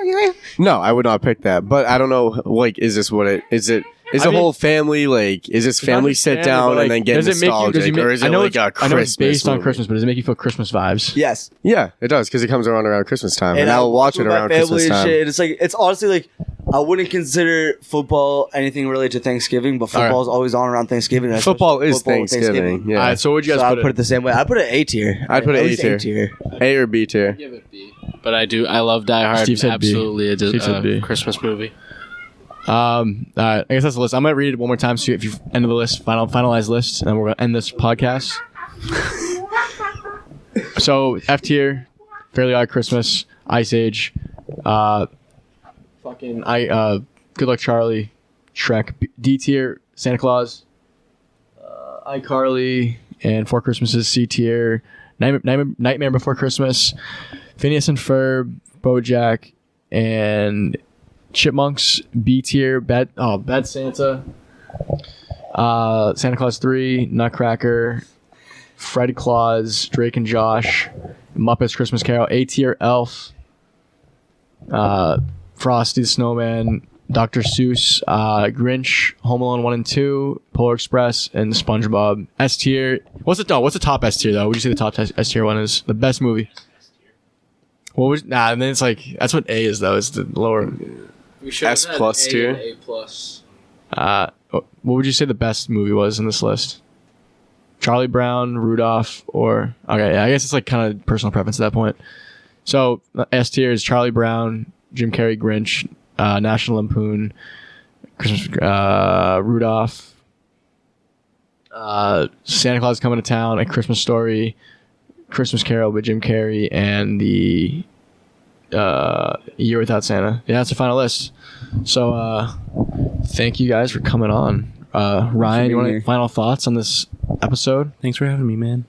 No, I would not pick that. But I don't know. Like, is this what it is? It Is I the mean- whole family like? Is this It's not family just sit family, down but, and then get does it make you? nostalgic, Does it make, or is I it know like a I know Christmas it's based on movie? Christmas, but does it make you feel Christmas vibes? Yes. Yeah, it does because it comes around Christmas time, and I I'll watch it with my around family Christmas and time. shit. It's like it's honestly like I wouldn't consider football anything related to Thanksgiving, but All right. football is always on around Thanksgiving. and Football is especially with Thanksgiving. Yeah, All right. So would you So guys I put would put it the same way. I put it A tier. I'd put it At A least tier. A or B tier. Give it B. But I love Die Hard. Steve said B. Absolutely Steve said B. Christmas movie. All right, I guess that's the list. I'm gonna read it one more time. So if you end of the list, finalized list, and then we're gonna end this podcast. So F tier, Fairly Odd Christmas, Ice Age, Good Luck Charlie, Shrek. D tier, Santa Claus, iCarly, and Four Christmases. C tier, Nightmare Before Christmas, Phineas and Ferb, BoJack, and Chipmunks. B tier, Bad Santa, Santa Claus 3, Nutcracker, Freddy Claus, Drake and Josh, Muppets Christmas Carol. A tier, Elf, Frosty the Snowman, Dr. Seuss, Grinch, Home Alone 1 and 2, Polar Express, and Spongebob. S tier. What's the top S tier though? Would you say the top S tier one is the best movie? What was and then it's like that's what A is though. It's the lower. We should S plus tier. A plus. What would you say the best movie was in this list? Charlie Brown, Rudolph, or okay, I guess it's like kind of personal preference at that point. So S tier is Charlie Brown, Jim Carrey, Grinch, National Lampoon, Christmas, Rudolph, Santa Claus Coming to Town, A Christmas Story, Christmas Carol with Jim Carrey, and the Year Without Santa. Yeah, that's the final list. So thank you guys for coming on. Ryan, you want any final thoughts on this episode? Thanks for having me, man.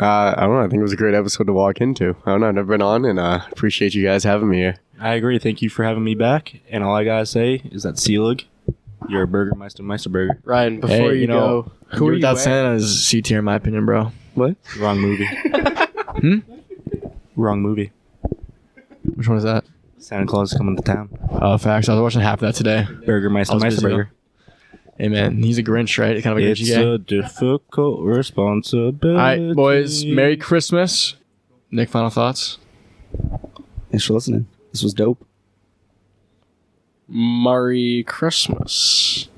I don't know. I think it was a great episode to walk into. I don't know. I've never been on, and appreciate you guys having me here. I agree. Thank you for having me back. And all I gotta say is that Seelig, you're a Burgermeister Meisterburger. Ryan, before you go, who Year are you Without wearing? Santa is C tier in my opinion, bro. What? Wrong movie. Wrong movie. Which one is that? Santa Claus is coming to town. Oh, facts. I was watching half of that today. Burgermeister I was busy, Meisterburger. Hey man, he's a Grinch, right? Kind of a It's Grinchy guy. a difficult responsibility. All right, boys. Merry Christmas. Nick, final thoughts? Thanks for listening. This was dope. Merry Christmas.